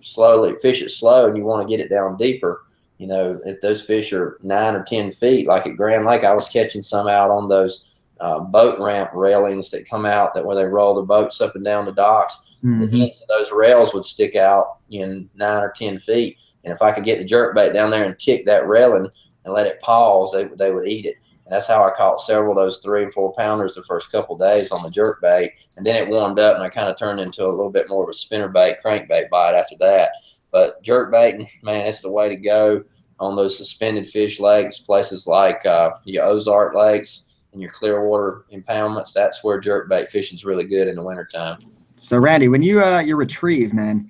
fish it slow and you want to get it down deeper, if those fish are 9 or 10 feet, like at Grand Lake, I was catching some out on those boat ramp railings that come out where they roll the boats up and down the docks. Mm-hmm. The ends of those rails would stick out in 9 or 10 feet. And if I could get the jerkbait down there and tick that railing and let it pause, they would eat it. And that's how I caught several of those 3 and 4 pounders the first couple of days on the jerkbait. And then it warmed up and I kind of turned into a little bit more of a spinnerbait, crankbait bite after that. But jerkbaiting, man, it's the way to go on those suspended fish lakes, places like your Ozark lakes and your Clearwater impoundments. That's where jerkbait fishing is really good in the wintertime. So Randy, when you retrieve, man,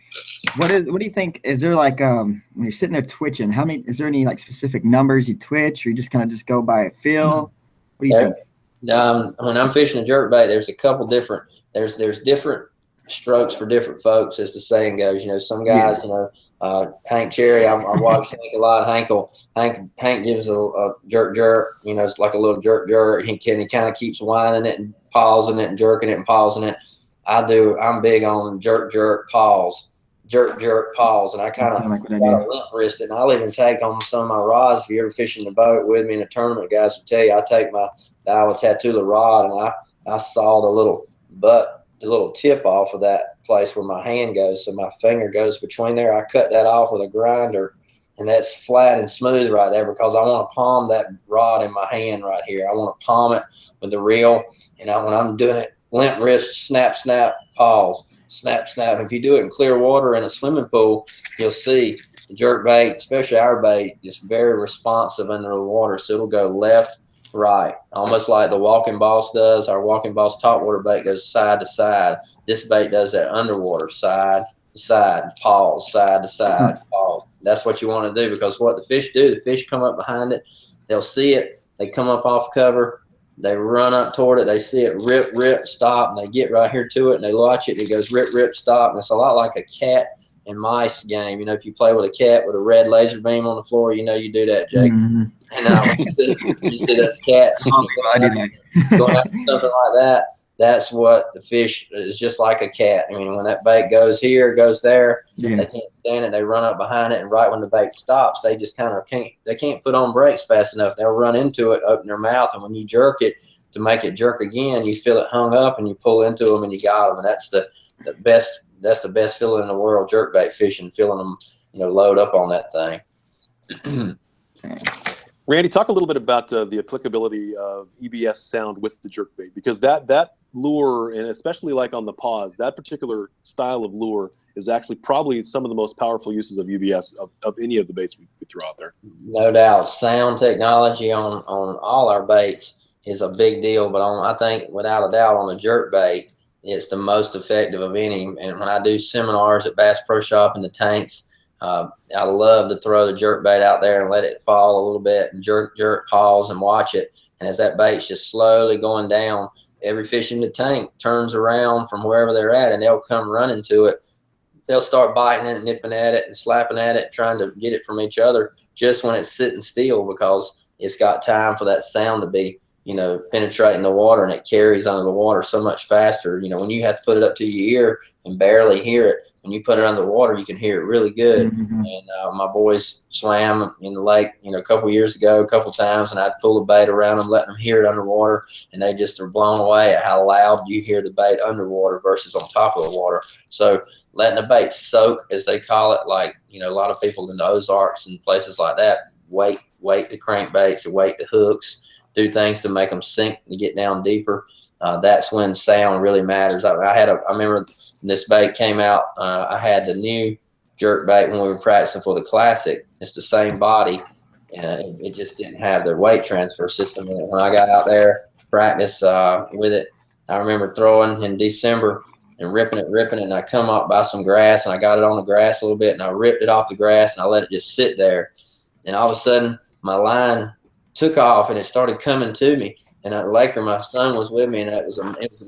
what do you think? Is there like when you're sitting there twitching, is there any like specific numbers you twitch, or you just kind of just go by a feel? What do you think? When I'm fishing a jerkbait, there's a couple different there's different strokes for different folks, as the saying goes. Some guys, Hank Cherry, I watched Hank a lot. Hank gives a jerk. It's like a little jerk. He kind of keeps winding it and pausing it and jerking it and pausing it. I'm big on jerk, pause, and I kind of got a limp wrist, and I'll even take on some of my rods. If you ever fishing the boat with me in a tournament, guys will tell you I take my Daiwa Tatula rod and I saw the little butt little tip off of that place where my hand goes. So my finger goes between there. I cut that off with a grinder, and that's flat and smooth right there because I want to palm that rod in my hand right here. I want to palm it with the reel, and when I'm doing it, limp wrist, snap, snap, pause, snap, snap. If you do it in clear water in a swimming pool, you'll see the jerk bait, especially our bait, is very responsive under the water. So it'll go left, right, almost like the Walking Boss does. Our Walking Boss topwater bait goes side to side. This bait does that underwater, side to side, pause, side to side, pause. That's what you want to do, because what the fish do, the fish come up behind it, they'll see it, they come up off cover, they run up toward it, they see it, rip, rip, stop, and they get right here to it, and they watch it, and it goes rip, rip, stop, and it's a lot like a cat and mice game. You know, if you play with a cat with a red laser beam on the floor, you know you do that, Jake. And you see those cats going after something like that, that's what the fish is, just like a cat. I mean, when that bait goes here, goes there, they can't stand it, they run up behind it, and right when the bait stops, they just kind of can't put on brakes fast enough. They'll run into it, open their mouth, and when you jerk it to make it jerk again, you feel it hung up, and you pull into them, and you got them. And that's the best. That's the best feeling in the world, jerkbait fishing, feeling them, you know, load up on that thing. Randy, talk a little bit about the applicability of EBS sound with the jerkbait, because that lure, and especially like on the pause, that particular style of lure is actually probably some of the most powerful uses of EBS of any of the baits we throw out there. No doubt. Sound technology on all our baits is a big deal, but I think without a doubt on the jerkbait, it's the most effective of any. And when I do seminars at Bass Pro Shop in the tanks, I love to throw the jerk bait out there and let it fall a little bit and jerk, pause, and watch it. And as that bait's just slowly going down, every fish in the tank turns around from wherever they're at, and they'll come running to it. They'll start biting it, nipping at it, and slapping at it, trying to get it from each other just when it's sitting still, because it's got time for that sound to be, you know, penetrating the water, and it carries under the water so much faster. You know, when you have to put it up to your ear and barely hear it, when you put it under the water, you can hear it really good. And my boys swam in the lake, you know, a couple years ago, a couple times, and I'd pull the bait around them, letting them hear it underwater, and they just are blown away at how loud you hear the bait underwater versus on top of the water. So letting the bait soak, as they call it, like, you know, a lot of people in the Ozarks and places like that, weight the crankbaits and weight the hooks, do things to make them sink and get down deeper. That's when sound really matters. I remember this bait came out. I had the new jerk bait when we were practicing for the Classic. It's the same body, and it just didn't have the weight transfer system in it. When I got out there practice with it, I remember throwing in December and ripping it, and I come up by some grass, and I got it on the grass a little bit, and I ripped it off the grass, and I let it just sit there, and all of a sudden my line took off, and it started coming to me. And Laker, my son, was with me, and it was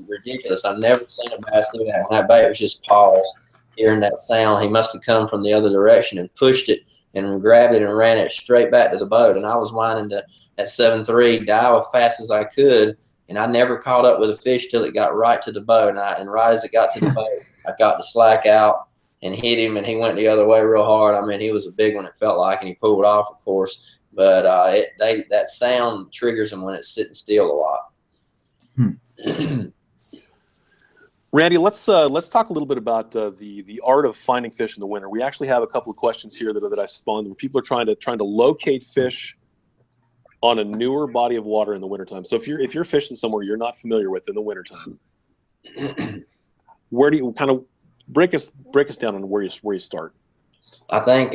ridiculous. I've never seen a bass do that. When that bait was just paused, hearing that sound, he must have come from the other direction and pushed it and grabbed it and ran it straight back to the boat. And I was winding to at 7.3, dive as fast as I could, and I never caught up with a fish till it got right to the boat. And right as it got to the boat, I got the slack out and hit him, and he went the other way real hard. I mean, he was a big one, it felt like, and he pulled it off, of course. But that sound triggers him when it's sitting still a lot. Randy, let's talk a little bit about the art of finding fish in the winter. We actually have a couple of questions here that I spawned where people are trying to locate fish on a newer body of water in the wintertime. So if you're fishing somewhere you're not familiar with in the wintertime, where do you kind of break us down on where you start? I think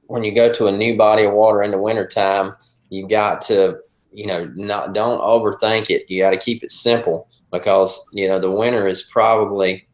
when you go to a new body of water in the wintertime, you got to, you know, don't overthink it. You got to keep it simple, because, you know, the winter is probably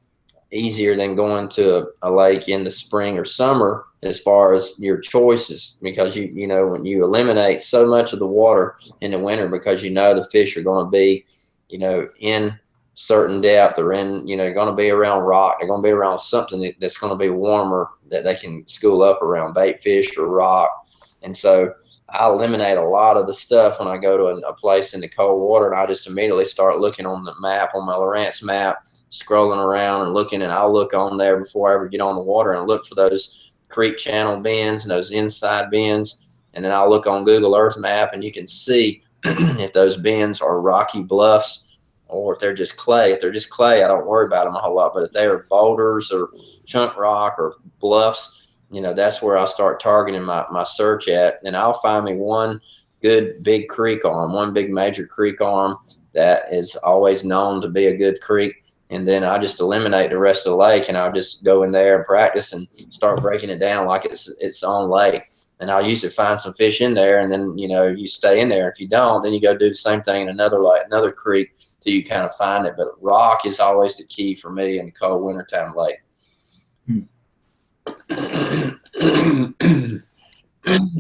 easier than going to a lake in the spring or summer as far as your choices, because you know, when you eliminate so much of the water in the winter, because you know the fish are going to be, you know, in certain depth, or in, you know, going to be around rock, they're going to be around something that's going to be warmer that they can school up around, bait fish or rock. And so I eliminate a lot of the stuff when I go to a place in the cold water, and I just immediately start looking on the map, on my Lowrance map, scrolling around and looking, and I'll look on there before I ever get on the water and look for those creek channel bends and those inside bends. And then I'll look on Google Earth map, and you can see if those bends are rocky bluffs or if they're just clay. If they're just clay, I don't worry about them a whole lot. But if they're boulders or chunk rock or bluffs, you know, that's where I start targeting my search at. And I'll find me one good big creek arm, one big major creek arm that is always known to be a good creek. And then I just eliminate the rest of the lake, and I'll just go in there and practice and start breaking it down like it's its own lake. And I'll usually find some fish in there, and then, you know, you stay in there. If you don't, then you go do the same thing in another lake, another creek, till you kind of find it. But rock is always the key for me in the cold wintertime lake.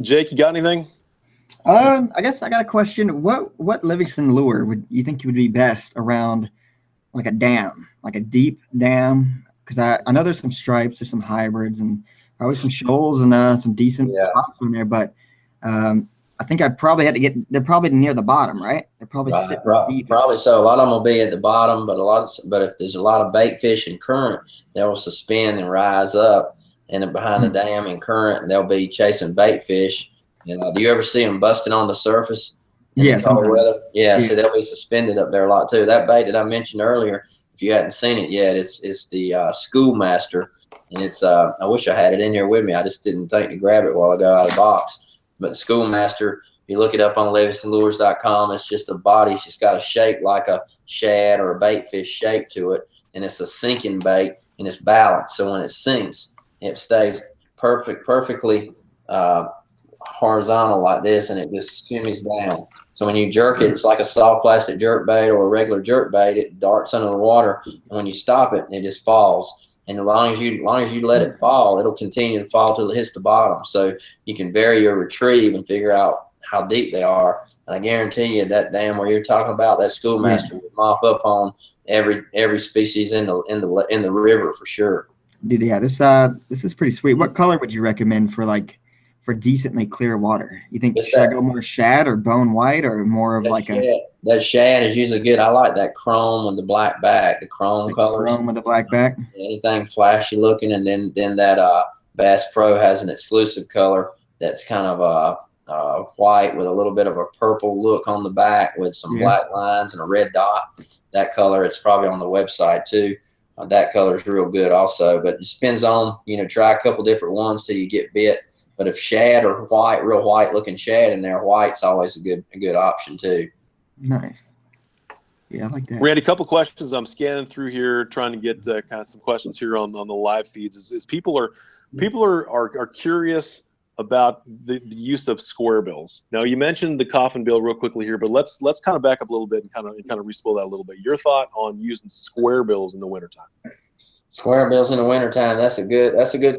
Jake, you got anything? I guess I got a question. What Livingston lure would you think would be best around like a dam, like a deep dam? Because I know there's some stripes, there's some hybrids, and probably some shoals and some decent spots in there. But I think I probably had to get. They're probably near the bottom, right? They're probably deep. Probably so. A lot of them will be at the bottom, but if there's a lot of bait fish in current, they'll suspend and rise up, and behind the dam in current, and they'll be chasing bait fish. You know, do you ever see them busting on the surface? Yeah, cold weather. Yeah, so they'll be suspended up there a lot too. That bait that I mentioned earlier, if you hadn't seen it yet, it's the Schoolmaster, and it's I wish I had it in here with me. I just didn't think to grab it while I got out of the box. But the Schoolmaster, if you look it up on LivingstonLures.com, it's just a body. It's just got a shape like a shad or a bait fish shape to it, and it's a sinking bait, and it's balanced. So when it sinks, it stays perfectly horizontal like this, and it just shimmies down. So when you jerk it, it's like a soft plastic jerk bait or a regular jerk bait. It darts under the water, and when you stop it, it just falls. And as long as you let it fall, it'll continue to fall till it hits the bottom. So you can vary your retrieve and figure out how deep they are. And I guarantee you that dam where you're talking about, that Schoolmaster would mop up on every species in the river for sure. Dude, yeah, this is pretty sweet. What color would you recommend for decently clear water? You think should I go more shad or bone white or more of like that shad is usually good. I like that chrome with the black back, the chrome colors. Chrome with the black back. Anything flashy looking, and then that Bass Pro has an exclusive color that's kind of white with a little bit of a purple look on the back with some black lines and a red dot. That color, it's probably on the website too. That color is real good also, but it just depends on, you know, try a couple different ones till you get bit. But if shad or white, real white looking shad in there, white's always a good option too. Nice. Yeah, I like that. Randy, a couple questions. I'm scanning through here, trying to get kind of some questions here on the live feeds. Is people are curious about the use of square bills. Now, you mentioned the coffin bill real quickly here, but let's kind of back up a little bit and kind of re-spool that a little bit. Your thought on using square bills in the wintertime? Square bills in the wintertime, that's a good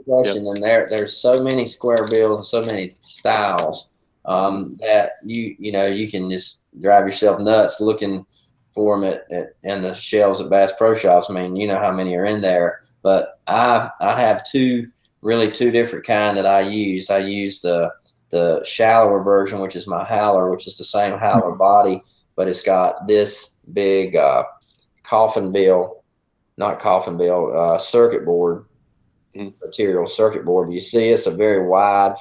question. Yep. And there's so many square bills and so many styles that you can just drive yourself nuts looking for them in the shelves at Bass Pro Shops. I mean, you know how many are in there. But I have two different kind that I use. I use the shallower version, which is my Howler, which is the same Howler body, but it's got this big circuit board material, circuit board. You see it's a very wide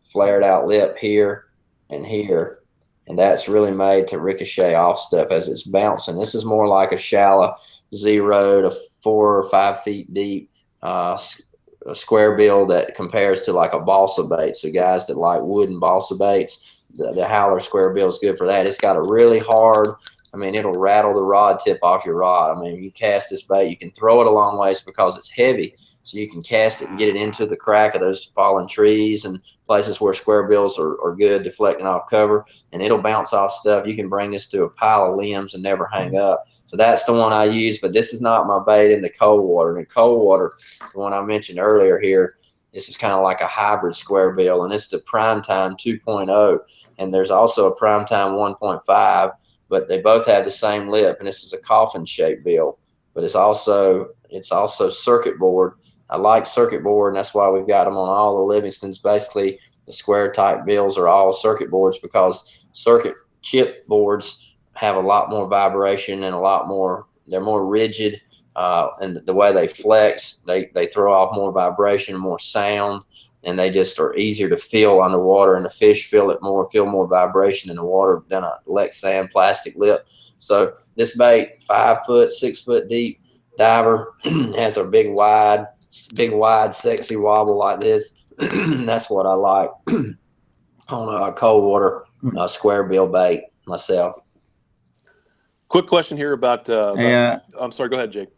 flared out lip here and here, and that's really made to ricochet off stuff as it's bouncing. This is more like a shallow 0 to 4 or 5 feet deep a square bill that compares to like a balsa bait. So guys that like wooden balsa baits, the Howler square bill is good for that. It's got a really hard, I mean, it'll rattle the rod tip off your rod. I mean, you cast this bait, you can throw it a long ways because it's heavy. So you can cast it and get it into the crack of those fallen trees and places where square bills are good, deflecting off cover, and it'll bounce off stuff. You can bring this to a pile of limbs and never hang up. So that's the one I use, but this is not my bait in the cold water. In the cold water, the one I mentioned earlier here, this is kind of like a hybrid square bill, and it's the Primetime 2.0, and there's also a Primetime 1.5, but they both have the same lip, and this is a coffin-shaped bill, but it's also circuit board. I like circuit board, and that's why we've got them on all the Livingstons. Basically, the square type bills are all circuit boards because circuit chip boards have a lot more vibration and they're more rigid, and the way they flex, they throw off more vibration, more sound, and they just are easier to feel underwater, and the fish feel more vibration in the water than a Lexan plastic lip. So this bait, 5 foot, 6 foot deep diver, has a big wide, sexy wobble like this. That's what I like on a cold water square bill bait myself. Quick question here about I'm sorry, go ahead, Jake.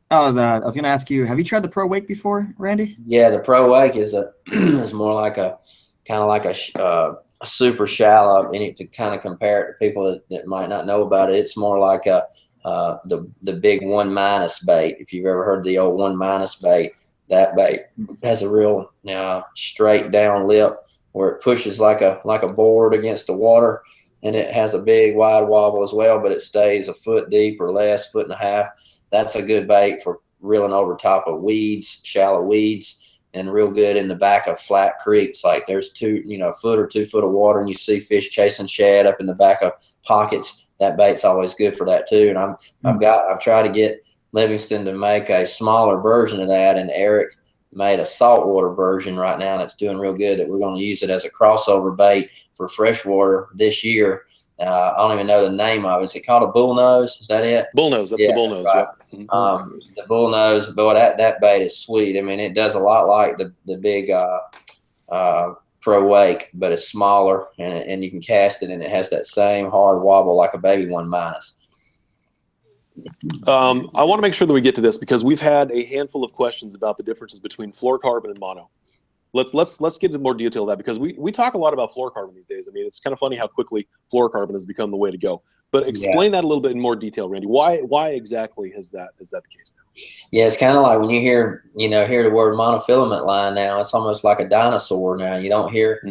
I was gonna ask you, have you tried the Pro Wake before, Randy? Yeah, the Pro Wake is is more like a kind of like a super shallow. And to kind of compare it to people that might not know about it, it's more like the big 1- bait. If you've ever heard the old 1- bait, that bait has a real straight down lip where it pushes like a board against the water, and it has a big wide wobble as well, but it stays a foot deep or less, 1.5 foot. That's a good bait for reeling over top of weeds, shallow weeds, and real good in the back of flat creeks. Like there's a foot or 2 foot of water, and you see fish chasing shad up in the back of pockets. That bait's always good for that too. And I've tried to get Livingston to make a smaller version of that, and Eric made a saltwater version right now that's doing real good, that we're going to use it as a crossover bait for freshwater this year. I don't even know the name of it. Is it called a bullnose? Is that it? Bullnose. That's the bullnose. Right. Yep. The bullnose, boy, that bait is sweet. I mean, it does a lot like the big Pro Wake, but it's smaller, and you can cast it, and it has that same hard wobble like a baby 1-. I want to make sure that we get to this because we've had a handful of questions about the differences between fluorocarbon and mono. Let's get into more detail of that, because we talk a lot about fluorocarbon these days. I mean, it's kind of funny how quickly fluorocarbon has become the way to go. But explain that a little bit in more detail, Randy. Why exactly is that the case now? Yeah, it's kind of like when you hear the word monofilament line now, it's almost like a dinosaur now. You don't hear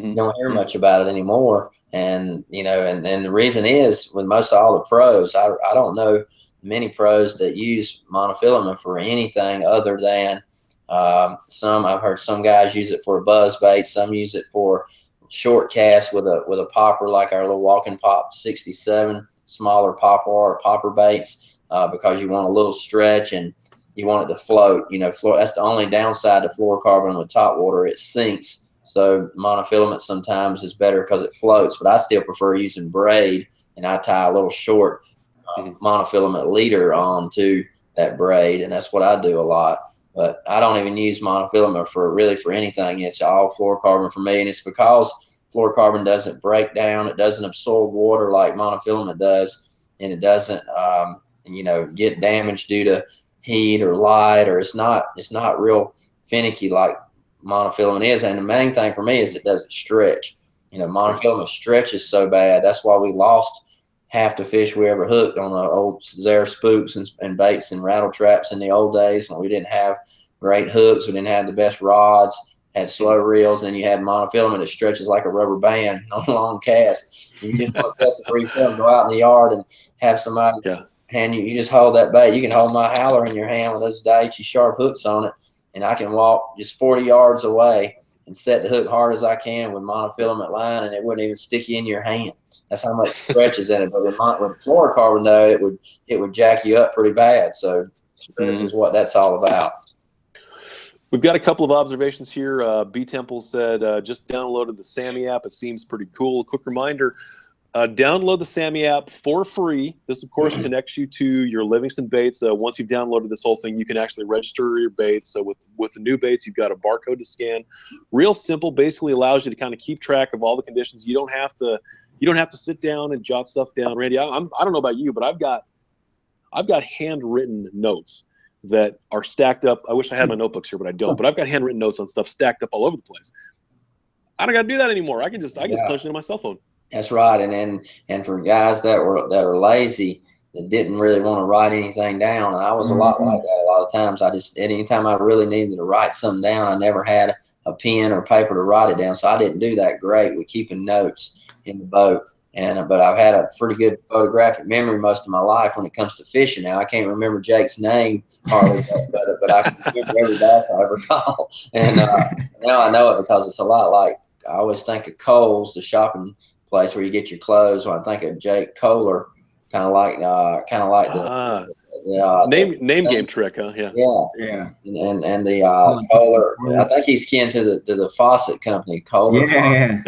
much about it anymore. And and the reason is, with most of all the pros, I don't know many pros that use monofilament for anything other than I've heard some guys use it for a buzz bait, some use it for short cast with a popper, like our little Walking Pop 67, smaller popper or popper baits, because you want a little stretch and you want it to float. That's the only downside to fluorocarbon with top water. It sinks. So monofilament sometimes is better because it floats, but I still prefer using braid, and I tie a little short monofilament leader onto that braid, and that's what I do a lot. But I don't even use monofilament for anything. It's all fluorocarbon for me, and it's because fluorocarbon doesn't break down. It doesn't absorb water like monofilament does, and it doesn't get damaged due to heat or light, or it's not real finicky like monofilament is. And the main thing for me is it doesn't stretch. Monofilament stretches so bad. That's why we lost half the fish we ever hooked on the old Zare spooks and baits and rattle traps in the old days, when we didn't have great hooks, we didn't have the best rods, had slow reels, and you had monofilament that stretches like a rubber band on a long cast. You just want to test the refill, go out in the yard and have somebody hand you just hold that bait. You can hold my howler in your hand with those Daiichi sharp hooks on it, and I can walk just 40 yards away and set the hook hard as I can with monofilament line, and it wouldn't even stick you in your hand. That's how much stretch is in it. But with fluorocarbon, though, it would jack you up pretty bad. So stretch is what that's all about. We've got a couple of observations here. B Temple said, just downloaded the Sammy app. It seems pretty cool. A quick reminder, download the Sammy app for free. This, of course, connects you to your Livingston baits. Once you've downloaded this whole thing, you can actually register your baits. So with the new baits, you've got a barcode to scan. Real simple. Basically allows you to kind of keep track of all the conditions. You don't have to sit down and jot stuff down, Randy. I don't know about you, but I've got handwritten notes that are stacked up. I wish I had my notebooks here, but I don't. But I've got handwritten notes on stuff stacked up all over the place. I don't got to do that anymore. I can just punch it into my cell phone. That's right. And for guys that are lazy, that didn't really want to write anything down, and I was a lot like that. A lot of times, anytime I really needed to write something down, I never had a pen or paper to write it down. So I didn't do that great with keeping notes in the boat. But I've had a pretty good photographic memory most of my life when it comes to fishing. Now I can't remember Jake's name hardly, but I can remember every bass I ever caught. And now I know it because it's a lot like, I always think of Kohl's, the shopping place where you get your clothes. When I think of Jake Kohler, kind of like name game trick, huh? Yeah. Yeah. And the Kohler. I think he's kin to the faucet company, Kohler. Yeah.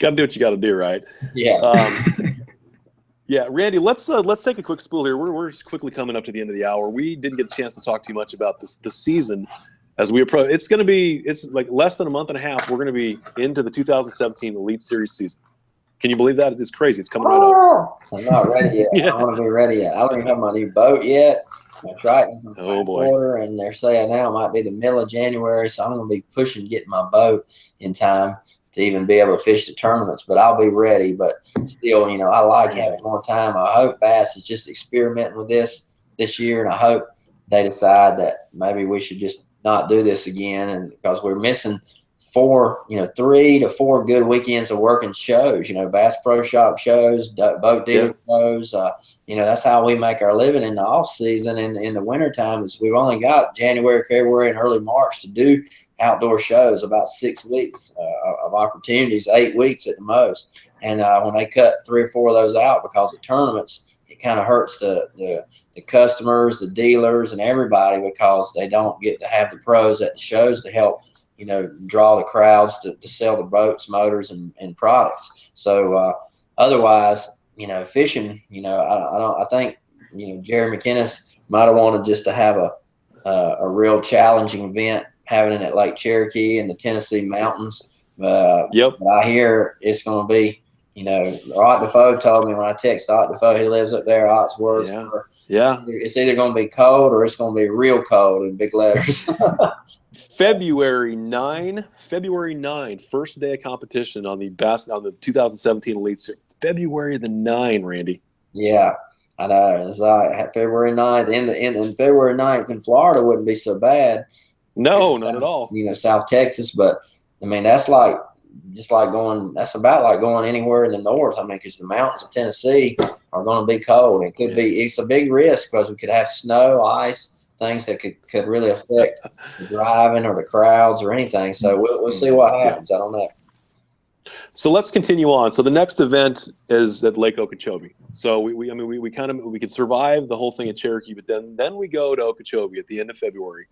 Got to do what you got to do, right? Yeah. Yeah, Randy, let's take a quick spool here. We're quickly coming up to the end of the hour. We didn't get a chance to talk too much about the season as we approach. It's like less than a month and a half. We're going to be into the 2017 Elite Series season. Can you believe that? It's crazy. It's coming right up. I'm not ready yet. Yeah. I don't want to be ready yet. I don't even have my new boat yet. My Triton's in the quarter, and they're saying now it might be the middle of January, so I'm going to be pushing to get my boat in time to even be able to fish the tournaments. But I'll be ready. But still, I like having more time. I hope Bass is just experimenting with this year, and I hope they decide that maybe we should just not do this again, and because we're missing 3 to 4 good weekends of working shows, Bass Pro Shop shows, boat dealer shows. That's how we make our living in the off season. And in the wintertime is we've only got January, February, and early March to do outdoor shows, about 6 weeks of opportunities, 8 weeks at the most. And when they cut 3 or 4 of those out because of tournaments, it kind of hurts the customers, the dealers, and everybody, because they don't get to have the pros at the shows to help draw the crowds to sell the boats, motors, and products. So otherwise, fishing, I think Jerry McInnes might have wanted just to have a real challenging event, having it at Lake Cherokee in the Tennessee mountains. But I hear it's going to be, Ott Defoe told me when I texted Ott Defoe, he lives up there, Ott's words were, it's either going to be cold or it's going to be real cold in big letters. February 9, first day of competition on the 2017 Elite Series. February the 9, Randy. Yeah, I know. It's like February 9th. In February 9th in Florida wouldn't be so bad. No, not at all. South Texas, but I mean that's about like going anywhere in the north. I mean, because the mountains of Tennessee are going to be cold. It's a big risk because we could have snow, ice, things that could really affect the driving or the crowds or anything. So we'll see what happens. I don't know. So let's continue on. So the next event is at Lake Okeechobee. So we could survive the whole thing at Cherokee, but then we go to Okeechobee at the end of February.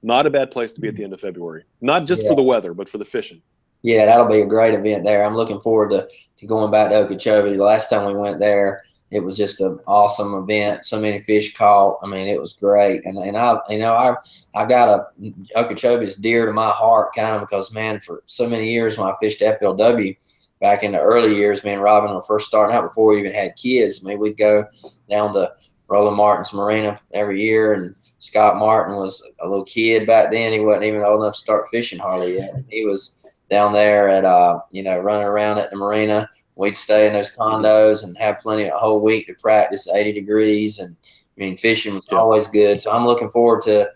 Not a bad place to be at the end of February. Not just for the weather, but for the fishing. Yeah, that'll be a great event there. I'm looking forward to going back to Okeechobee. The last time we went there, it was just an awesome event. So many fish caught. I mean, it was great. And I got Okeechobee's dear to my heart, kind of because, man, for so many years when I fished FLW back in the early years, me and Robin were first starting out before we even had kids. I mean, we'd go down to Roland Martin's Marina every year, and Scott Martin was a little kid back then. He wasn't even old enough to start fishing hardly yet. He was down there at running around at the marina. We'd stay in those condos and have a whole week to practice 80 degrees. And I mean, fishing was always good. So I'm looking forward to,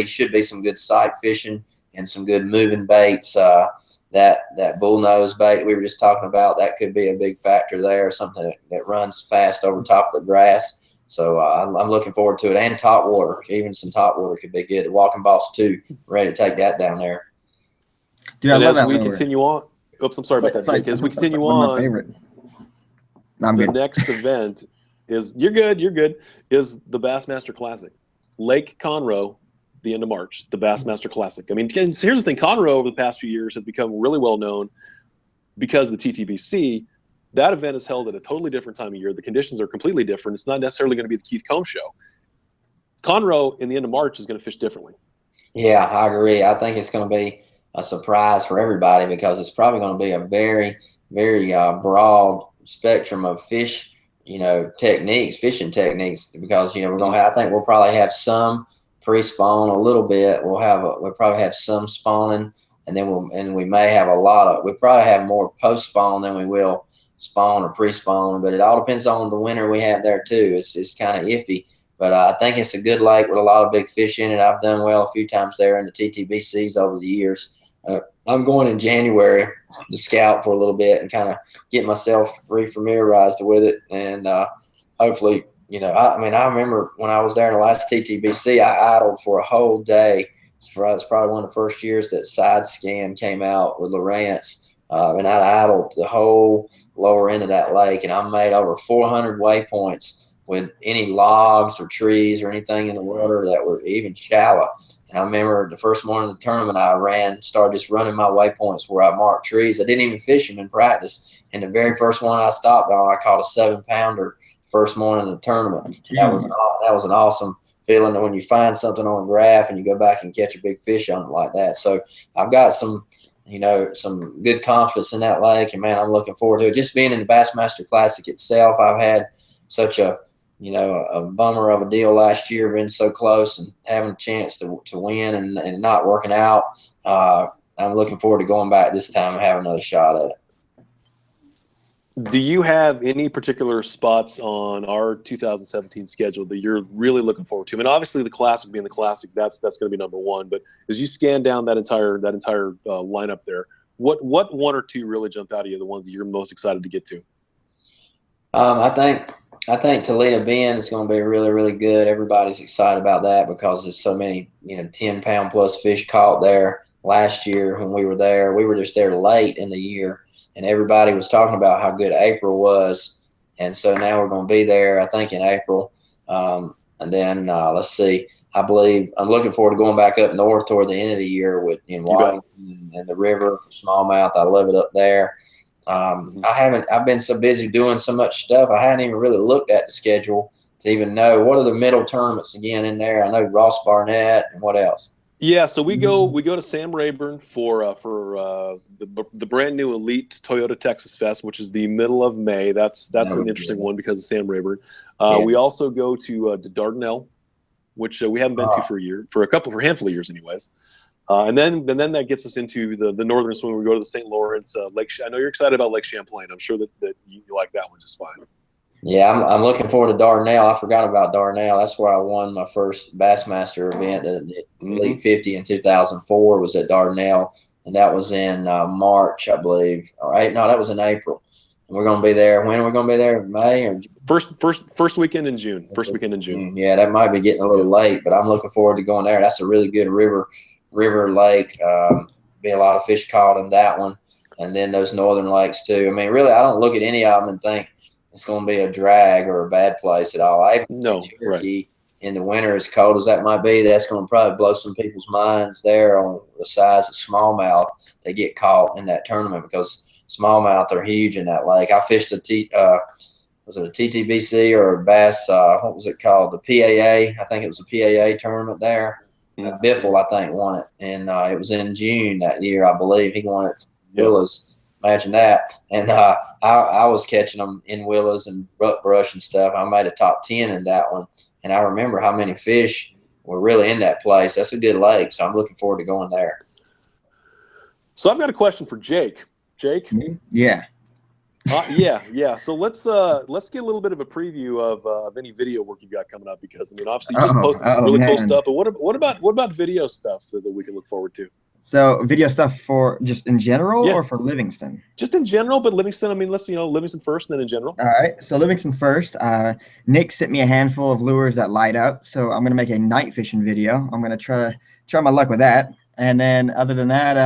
should be some good sight fishing and some good moving baits. That bullnose bait we were just talking about, that could be a big factor there, something that runs fast over top of the grass. So I'm looking forward to it. And top water, even some top water could be good. The Walking Boss 2, ready to take that down there. Dude, I love that. We continue on. Oops, I'm sorry about that, Jake. As we continue on, my favorite. No, the next event is you're good. Is the Bassmaster Classic, Lake Conroe, the end of March. The Bassmaster Classic. I mean, here's the thing: Conroe over the past few years has become really well known because of the TTBC. That event is held at a totally different time of year. The conditions are completely different. It's not necessarily going to be the Keith Combs show. Conroe in the end of March is going to fish differently. Yeah, I agree. I think it's going to be a surprise for everybody because it's probably going to be a very, very broad spectrum of fishing techniques, because I think we'll probably have some pre-spawn a little bit. We'll probably have some spawning, and then we may have we'll probably have more post-spawn than we will spawn or pre-spawn, but it all depends on the winter we have there too. It's kind of iffy. But I think it's a good lake with a lot of big fish in it. I've done well a few times there in the TTBCs over the years. I'm going in January to scout for a little bit and kind of get myself re-familiarized with it. And hopefully, I remember when I was there in the last TTBC, I idled for a whole day. It's probably one of the first years that Side Scan came out with Lawrence. and I idled the whole lower end of that lake, and I made over 400 waypoints with any logs or trees or anything in the water that were even shallow. And I remember the first morning of the tournament I started just running my waypoints where I marked trees. I didn't even fish them in practice. And the very first one I stopped on, I caught a 7-pounder first morning of the tournament. That was an awesome feeling that when you find something on a graph and you go back and catch a big fish on it like that. So I've got some good confidence in that lake, and man, I'm looking forward to it. Just being in the Bassmaster Classic itself, I've had such a bummer of a deal last year, been so close and having a chance to win and not working out. I'm looking forward to going back this time and having another shot at it. Do you have any particular spots on our 2017 schedule that you're really looking forward to? I mean, obviously the Classic being the Classic, that's going to be number one. But as you scan down that entire lineup there, what one or two really jumped out at you? The ones that you're most excited to get to? I think Toledo Bend is going to be really, really good. Everybody's excited about that because there's so many 10-pound plus fish caught there. Last year when we were there, we were just there late in the year. And everybody was talking about how good April was. And so now we're going to be there, I think, in April. And then let's see. I believe I'm looking forward to going back up north toward the end of the year in Washington and the river for smallmouth. I love it up there. I've been so busy doing so much stuff. I hadn't even really looked at the schedule to even know what are the middle tournaments again in there. I know Ross Barnett and what else. Yeah, so we go to Sam Rayburn for the brand new Elite Toyota Texas Fest, which is the middle of May. That's an interesting one because of Sam Rayburn. We also go to Dardanelle, which we haven't been to for a handful of years, anyways. And then that gets us into the northern swing. We go to the St. Lawrence Lake. I know you're excited about Lake Champlain. I'm sure that you like that one just fine. Yeah, I'm looking forward to Dardanelle. I forgot about Dardanelle. That's where I won my first Bassmaster event. The Elite 50 in 2004 was at Dardanelle, and that was in March, I believe. No, that was in April. And we're going to be there. When are we going to be there? May or June? First weekend in June. First weekend in June. Yeah, that might be getting a little late, but I'm looking forward to going there. That's a really good river lake. Be a lot of fish caught in that one, and then those northern lakes too. I mean, really, I don't look at any of them and think it's going to be a drag or a bad place at all. Cherokee in the winter, as cold as that might be, that's going to probably blow some people's minds there on the size of smallmouth they get caught in that tournament because smallmouth are huge in that lake. I fished was it a TTBC or a bass? What was it called? The PAA. I think it was a PAA tournament there. Biffle, I think, won it, and it was in June that year, I believe. He won it. Willows. Imagine that. And I was catching them in willows and brush and stuff. I made a top 10 in that one. And I remember how many fish were really in that place. That's a good lake, so I'm looking forward to going there. So I've got a question for Jake. Jake? Yeah. Yeah. So let's get a little bit of a preview of any video work you've got coming up because I mean obviously you just posted some really cool stuff. But what about video stuff that we can look forward to? So video stuff for just in general or for Livingston? Just in general, but Livingston, I mean, let's, Livingston first and then in general. All right. So Livingston first. Nick sent me a handful of lures that light up. So I'm going to make a night fishing video. I'm going to try my luck with that. And then other than that,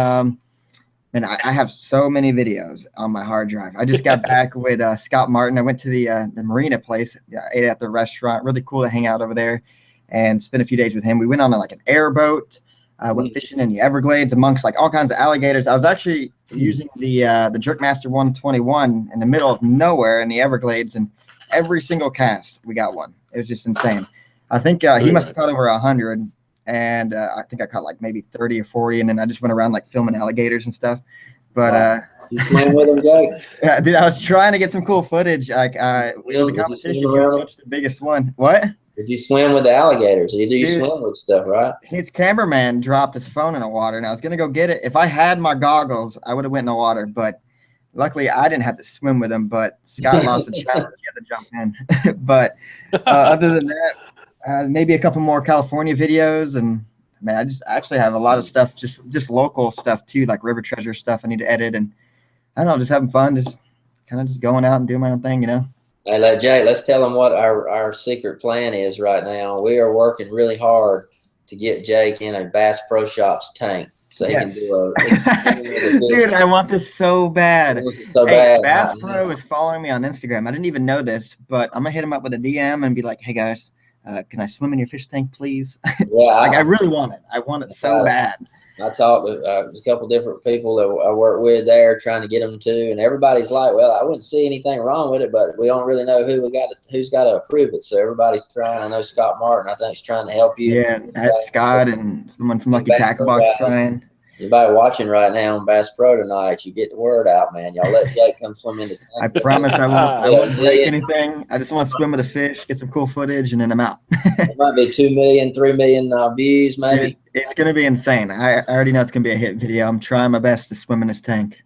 and I have so many videos on my hard drive. I just got back with Scott Martin. I went to the marina place, ate at the restaurant. Really cool to hang out over there and spend a few days with him. We went on an airboat. Went fishing in the Everglades amongst all kinds of alligators. I was actually using the Jerkmaster 121 in the middle of nowhere in the Everglades, and every single cast we got one. It was just insane. I think he must have caught over 100, and I think I caught maybe 30 or 40, and then I just went around filming alligators and stuff. But you playing with them, Jake? Yeah, dude, I was trying to get some cool footage. The competition, the biggest one. What? Did you swim with the alligators? You do swim with stuff, right? His cameraman dropped his phone in the water, and I was going to go get it. If I had my goggles, I would have went in the water, but luckily I didn't have to swim with him, but Scott lost the challenge. He had to jump in. But other than that, maybe a couple more California videos, and man, I just actually have a lot of stuff, just local stuff too, like river treasure stuff I need to edit, and I don't know, just having fun, just kind of just going out and doing my own thing, Hey, Jay, let's tell them what our secret plan is right now. We are working really hard to get Jake in a Bass Pro Shops tank. so he can do Dude, I want this so bad. So hey, bad. Bass Pro is following me on Instagram. I didn't even know this, but I'm gonna hit him up with a DM and be like, "Hey guys, can I swim in your fish tank, please?" Yeah, like I really want it. I want it so bad. I talked to a couple different people that I work with there, trying to get them to, and everybody's like, "Well, I wouldn't see anything wrong with it, but we don't really know who's got to approve it." So everybody's trying. I know Scott Martin, I think, is trying to help you. Yeah, that's Scott and someone from Lucky Tackle Box trying. Anybody watching right now on Bass Pro tonight, you get the word out, man. Y'all let Jake come swim in the tank. I promise I won't break anything. I just want to swim with a fish, get some cool footage, and then I'm out. It might be 2 million, 3 million views, maybe. It's going to be insane. I already know it's going to be a hit video. I'm trying my best to swim in this tank.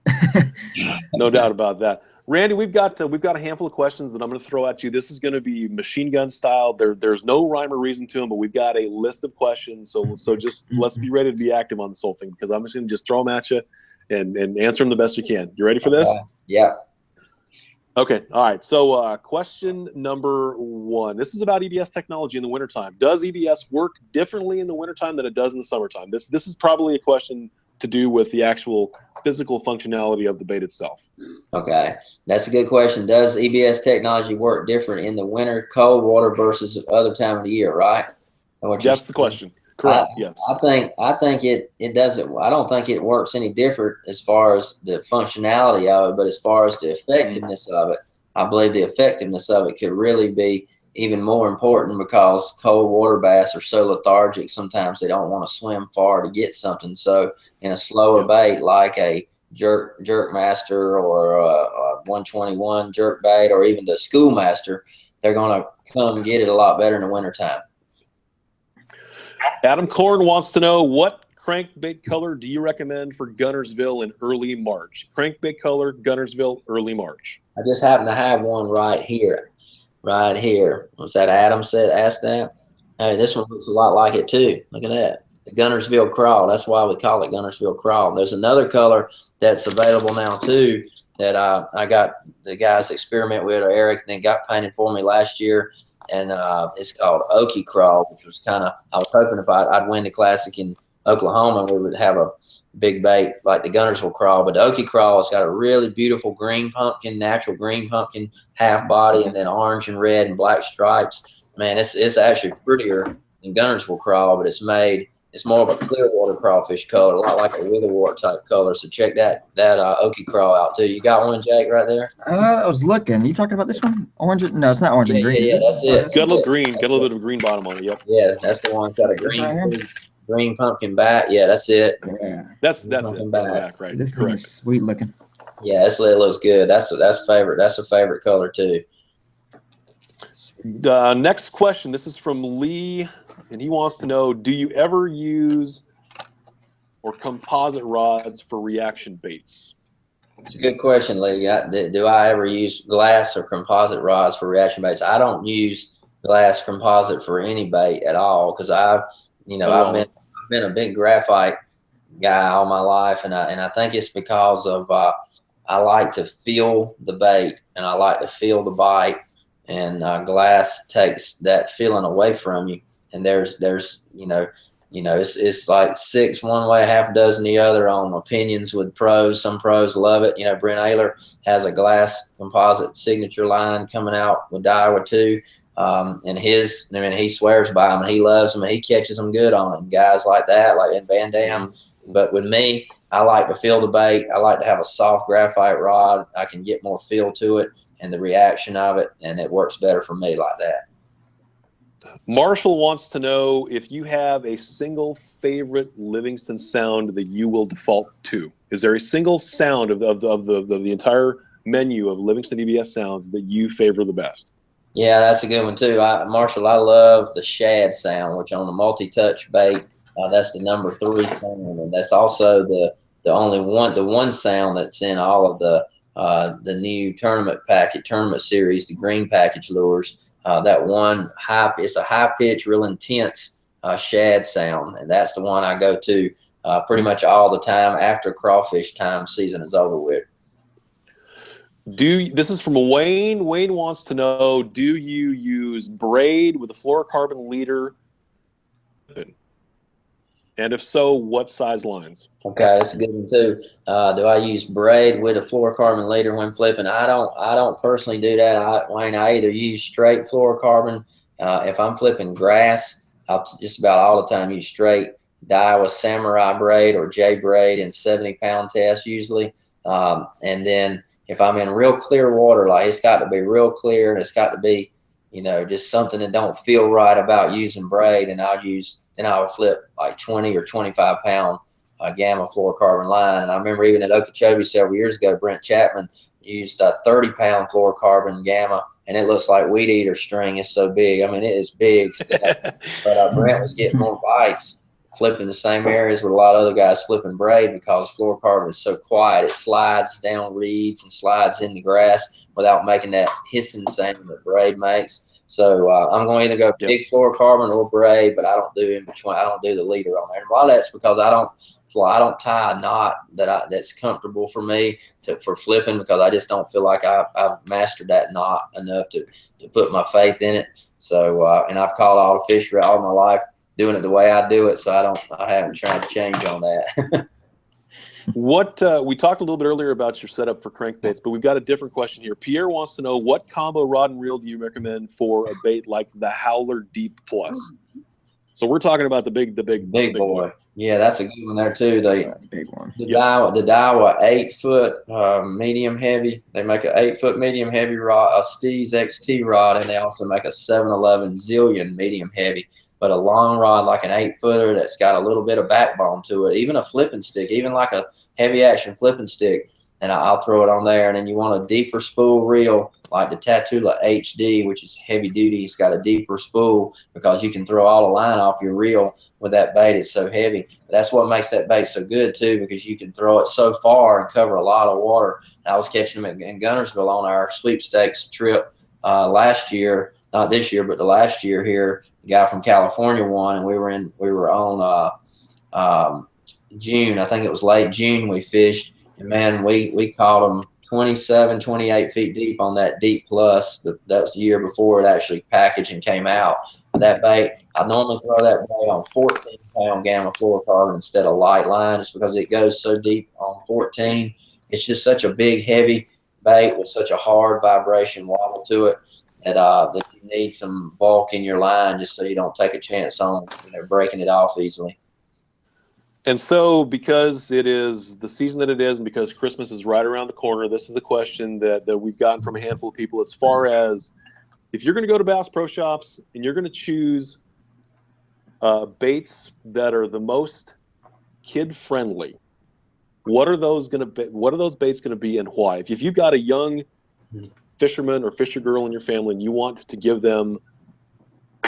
No doubt about that. Randy, we've got a handful of questions that I'm going to throw at you. This is going to be machine gun style. There's no rhyme or reason to them, but we've got a list of questions. So just let's be ready to be active on this whole thing, because I'm just going to just throw them at you and answer them the best you can. You ready for this? Yeah. Okay. All right. So question number 1. This is about EBS technology in the wintertime. Does EBS work differently in the wintertime than it does in the summertime? This is probably a question to do with the actual physical functionality of the bait itself. Okay, that's a good question. Does EBS technology work different in the winter, cold water versus other time of the year, right? That's the question. Correct. Yes. I think it doesn't. I don't think it works any different as far as the functionality of it, but as far as the effectiveness of it, I believe the effectiveness of it could really be even more important, because cold water bass are so lethargic. Sometimes they don't want to swim far to get something. So in a slower bait like a jerk master or a 121 jerk bait, or even the schoolmaster, they're going to come get it a lot better in the wintertime. Adam Korn wants to know, what crankbait color do you recommend for Guntersville in early March? Crankbait color, Guntersville, early March. I just happen to have one right here. Right here. Was that Adam asked that? Hey, this one looks a lot like it too. Look at that. The Guntersville Crawl. That's why we call it Guntersville Crawl. There's another color that's available now too that I got the guys experiment with, or Eric, and then got painted for me last year. And it's called Okie Crawl, which was kind of, I was hoping if I'd win the Classic in Oklahoma, we would have a big bait like the Guntersville Crawl. But the Okie Crawl has got a really beautiful green pumpkin, natural green pumpkin half body, and then orange and red and black stripes. Man, it's actually prettier than Guntersville Crawl, but it's more of a clear water crawfish color, a lot like a witherwort type color. So check that Okie Crawl out too. You got one, Jake, right there? I was looking. Are you talking about this one? Orange? No, it's not orange and green. Yeah, that's it. Got a little green. Got a little bit of green bottom on it. Yep. Yeah, that's the one. It's got a green pumpkin back. Yeah, that's it. Yeah, that's it. Back, right. This thing is sweet looking. Yeah, it looks good. That's favorite. That's a favorite color too. Next question. This is from Lee, and he wants to know, do you ever use or composite rods for reaction baits? It's a good question, Lee. Do I ever use glass or composite rods for reaction baits? I don't use glass composite for any bait at all, because I've been a big graphite guy all my life, and I think it's because of I like to feel the bait and I like to feel the bite, and glass takes that feeling away from you. And there's it's like 6 one way, half a dozen the other on opinions with pros. Some pros love it. Brent Ayler has a glass composite signature line coming out with Daiwa too. And he swears by them and he loves them and he catches them good on them. Guys like that, like in Van Dam. But with me, I like to feel the bait. I like to have a soft graphite rod. I can get more feel to it and the reaction of it, and it works better for me like that. Marshall wants to know if you have a single favorite Livingston sound that you will default to. Is there a single sound of the entire menu of Livingston EBS sounds that you favor the best? Yeah, that's a good one too. Marshall, I love the shad sound, which on the multi-touch bait, that's the number 3 sound, and that's also the one sound that's in all of the new tournament series, the green package lures. That one it's a high pitch, real intense shad sound, and that's the one I go to pretty much all the time after crawfish time season is over with. This is from Wayne. Wayne wants to know, do you use braid with a fluorocarbon leader? And if so, what size lines? Okay, that's a good one too. Do I use braid with a fluorocarbon leader when flipping? I don't personally do that. Wayne, I either use straight fluorocarbon. If I'm flipping grass, I'll just about all the time use straight Daiwa Samurai braid or J braid in 70-pound tests usually. And then if I'm in real clear water, like it's got to be real clear and it's got to be, just something that don't feel right about using braid, and I'll flip like 20 or 25-pound gamma fluorocarbon line. And I remember even at Okeechobee several years ago, Brent Chapman used a 30-pound fluorocarbon gamma, and it looks like weed eater string. It's so big. I mean, it is big. But Brent was getting more bites flipping the same areas with a lot of other guys flipping braid because fluorocarbon is so quiet. It slides down reeds and slides in the grass without making that hissing sound that braid makes. So I'm going to either go big fluorocarbon or braid, but I don't do in between. I don't do the leader on there. And a lot of that's because I don't tie a knot that's comfortable for me for flipping, because I just don't feel like I've mastered that knot enough to put my faith in it. So and I've caught all the fish all my life doing it the way I do it, so I haven't tried to change on that. What we talked a little bit earlier about your setup for crankbaits, but we've got a different question here. Pierre wants to know, what combo rod and reel do you recommend for a bait like the Howler Deep Plus? So we're talking about the big boy. Yeah, that's a good one there too. The big one. The Daiwa 8-foot medium heavy. They make an 8-foot medium heavy rod, a Steez XT rod, and they also make a 711 Zillion medium heavy. But a long rod like an 8-footer that's got a little bit of backbone to it, even a flipping stick, even like a heavy action flipping stick, and I'll throw it on there. And then you want a deeper spool reel like the Tatula HD, which is heavy duty. It's got a deeper spool because you can throw all the line off your reel with that bait. It's so heavy. That's what makes that bait so good too, because you can throw it so far and cover a lot of water. I was catching them in Guntersville on our sweepstakes trip last year, not this year, but the last year here. The guy from California won, and we were on June. I think it was late June we fished, and man, we caught them 27, 28 feet deep on that Deep Plus. That was the year before it actually packaged and came out. That bait, I normally throw that bait on 14-pound gamma fluorocarbon instead of light line, just because it goes so deep on 14. It's just such a big, heavy bait with such a hard vibration wobble to it that you need some bulk in your line just so you don't take a chance on breaking it off easily. And so, because it is the season that it is, and because Christmas is right around the corner, this is a question that we've gotten from a handful of people, as far as if you're going to go to Bass Pro Shops and you're going to choose baits that are the most kid friendly, what are those baits going to be, and why? If you've got a young fisherman or fisher girl in your family and you want to give them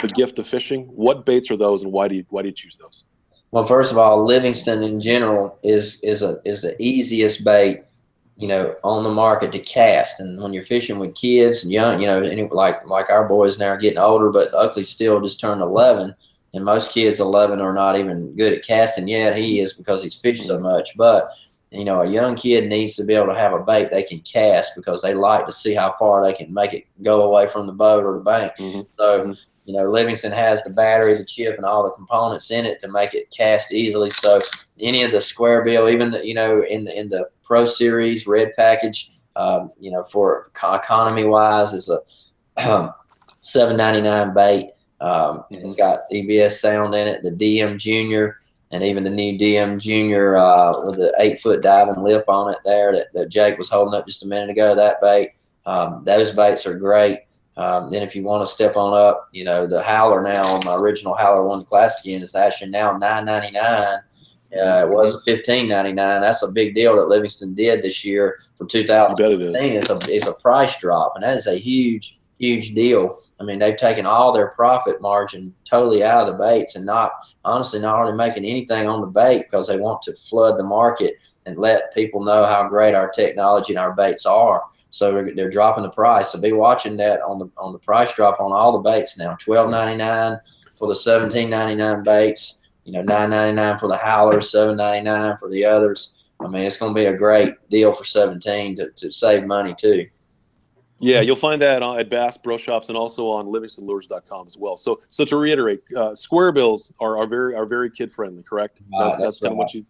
the gift of fishing, what baits are those, and why do you choose those? Well, first of all, Livingston in general is the easiest bait, on the market to cast. And when you're fishing with kids and young, like our boys now are getting older, but Oakley still just turned 11, and most kids 11 are not even good at casting yet. He is, because he's fished so much. But a young kid needs to be able to have a bait they can cast, because they like to see how far they can make it go away from the boat or the bank. So, Livingston has the battery, the chip, and all the components in it to make it cast easily. So any of the square bill, even the, in the Pro Series red package, for economy wise, is a $7.99 bait. It's got EBS sound in it, the DM Junior, and even the new DM Junior with the 8-foot diving lip on it there that Jake was holding up just a minute ago. That bait, those baits are great. Then if you want to step on up, the Howler now, my original Howler 1 Classic again, is actually now $9.99. It was $15.99. That's a big deal that Livingston did this year for 2015. It's a price drop, and that is a huge deal. I mean, they've taken all their profit margin totally out of the baits, and not hardly making anything on the bait, because they want to flood the market and let people know how great our technology and our baits are. So they're dropping the price. So be watching that on the price drop on all the baits now. $12.99 for the $17.99 baits. $9.99 for the Howler, $7.99 for the others. I mean, it's going to be a great deal for $17 to save money too. Yeah, you'll find that at Bass Pro Shops and also on LivingstonLures.com as well. So to reiterate, square bills are very kid friendly, correct? Right, That's kind of what you.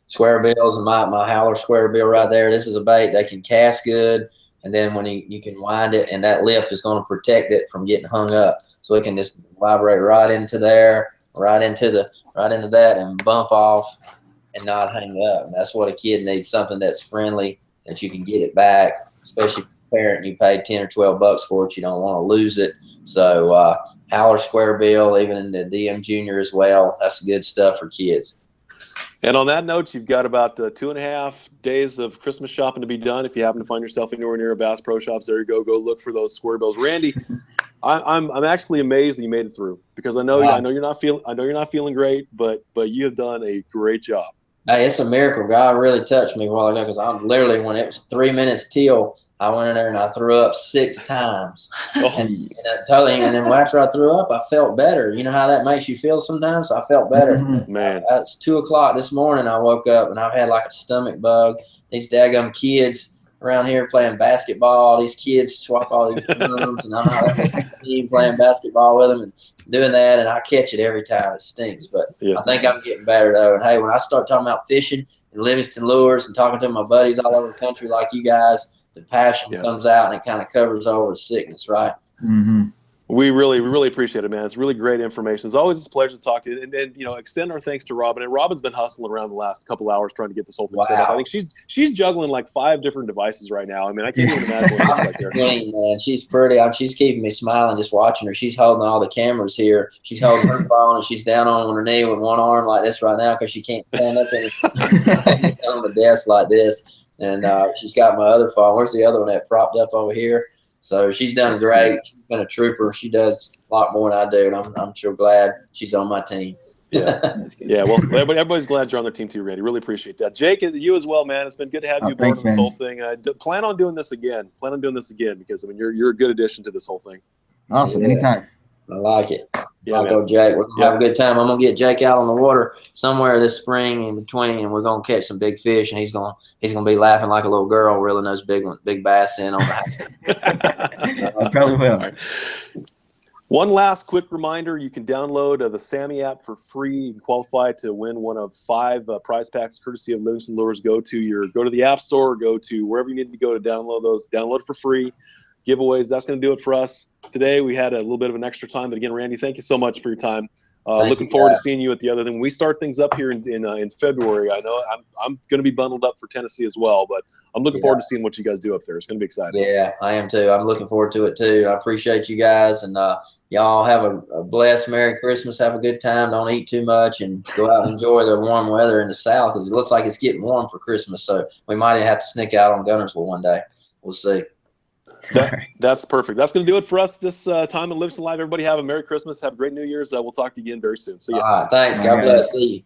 Square bills and my Howler square bill right there. This is a bait they can cast good, and then when you can wind it, and that lip is going to protect it from getting hung up, so it can just vibrate right into there, right into that, and bump off and not hang up. And that's what a kid needs, something that's friendly that you can get it back, especially if you're a parent, you paid 10 or 12 bucks for it, you don't want to lose it. So Howler square bill, even in the DM Junior as well, that's good stuff for kids. And on that note, you've got about 2.5 days of Christmas shopping to be done. If you happen to find yourself anywhere near a Bass Pro Shops, there you go. Go look for those square bills. Randy, I'm actually amazed that you made it through, because I know you're not feeling great, but you have done a great job. Hey, it's a miracle. God really touched me a while ago, because I'm literally, when it was 3 minutes till, I went in there and I threw up 6 times. And then after I threw up, I felt better. You know how that makes you feel sometimes? I felt better. Man. It's 2 o'clock this morning. I woke up and I've had like a stomach bug. These daggum kids around here playing basketball. These kids swap all these rooms, and I'm out there playing basketball with them and doing that, and I catch it every time. It stinks, but I think I'm getting better though. And hey, when I start talking about fishing and Livingston lures and talking to my buddies all over the country like you guys, the passion comes out and it kind of covers over the sickness, right? Mm-hmm. We really appreciate it, man. It's really great information. It's always a pleasure to talk to you, and extend our thanks to Robin. And Robin's been hustling around the last couple hours trying to get this whole thing set up. I think she's juggling like 5 different devices right now. I mean, I can't even imagine what it looks like there. Man, she's pretty. She's keeping me smiling just watching her. She's holding all the cameras here. She's holding her phone, and she's down on her knee with one arm like this right now because she can't stand up on the desk like this. And she's got my other phone. Where's the other one that propped up over here? So she's done great. She's been a trooper. She does a lot more than I do, and I'm sure glad she's on my team. Yeah. Well, everybody's glad you're on the team too, Randy. Really appreciate that. Jake, you as well, man. It's been good to have you aboard on this whole thing. Plan on doing this again. Because I mean, you're a good addition to this whole thing. Awesome. Anytime. I like it. Yeah, I'll go, Jake. We're gonna have a good time. I'm gonna get Jake out on the water somewhere this spring in between, and we're gonna catch some big fish. And he's gonna be laughing like a little girl, reeling those big bass in on the. I probably will. Right. One last quick reminder: you can download the Sammy app for free and qualify to win one of 5 prize packs courtesy of Livingston Lures. Go to the App Store, go to wherever you need to go to download those. Download it for free. Giveaways. That's going to do it for us today. We had a little bit of an extra time, but again, Randy, thank you so much for your time. Looking forward to seeing you at the other thing. When we start things up here in February, I know I'm going to be bundled up for Tennessee as well, but I'm looking forward to seeing what you guys do up there. It's going to be exciting. Yeah, I am too. I'm looking forward to it too. I appreciate you guys, and y'all have a blessed Merry Christmas. Have a good time. Don't eat too much, and go out and enjoy the warm weather in the South, because it looks like it's getting warm for Christmas. So we might have to sneak out on Guntersville one day. We'll see. That's perfect. That's going to do it for us this time in Livingston Live. Everybody have a Merry Christmas. Have a great New Year's. We'll talk to you again very soon. See you. All right. Thanks. God bless. See you.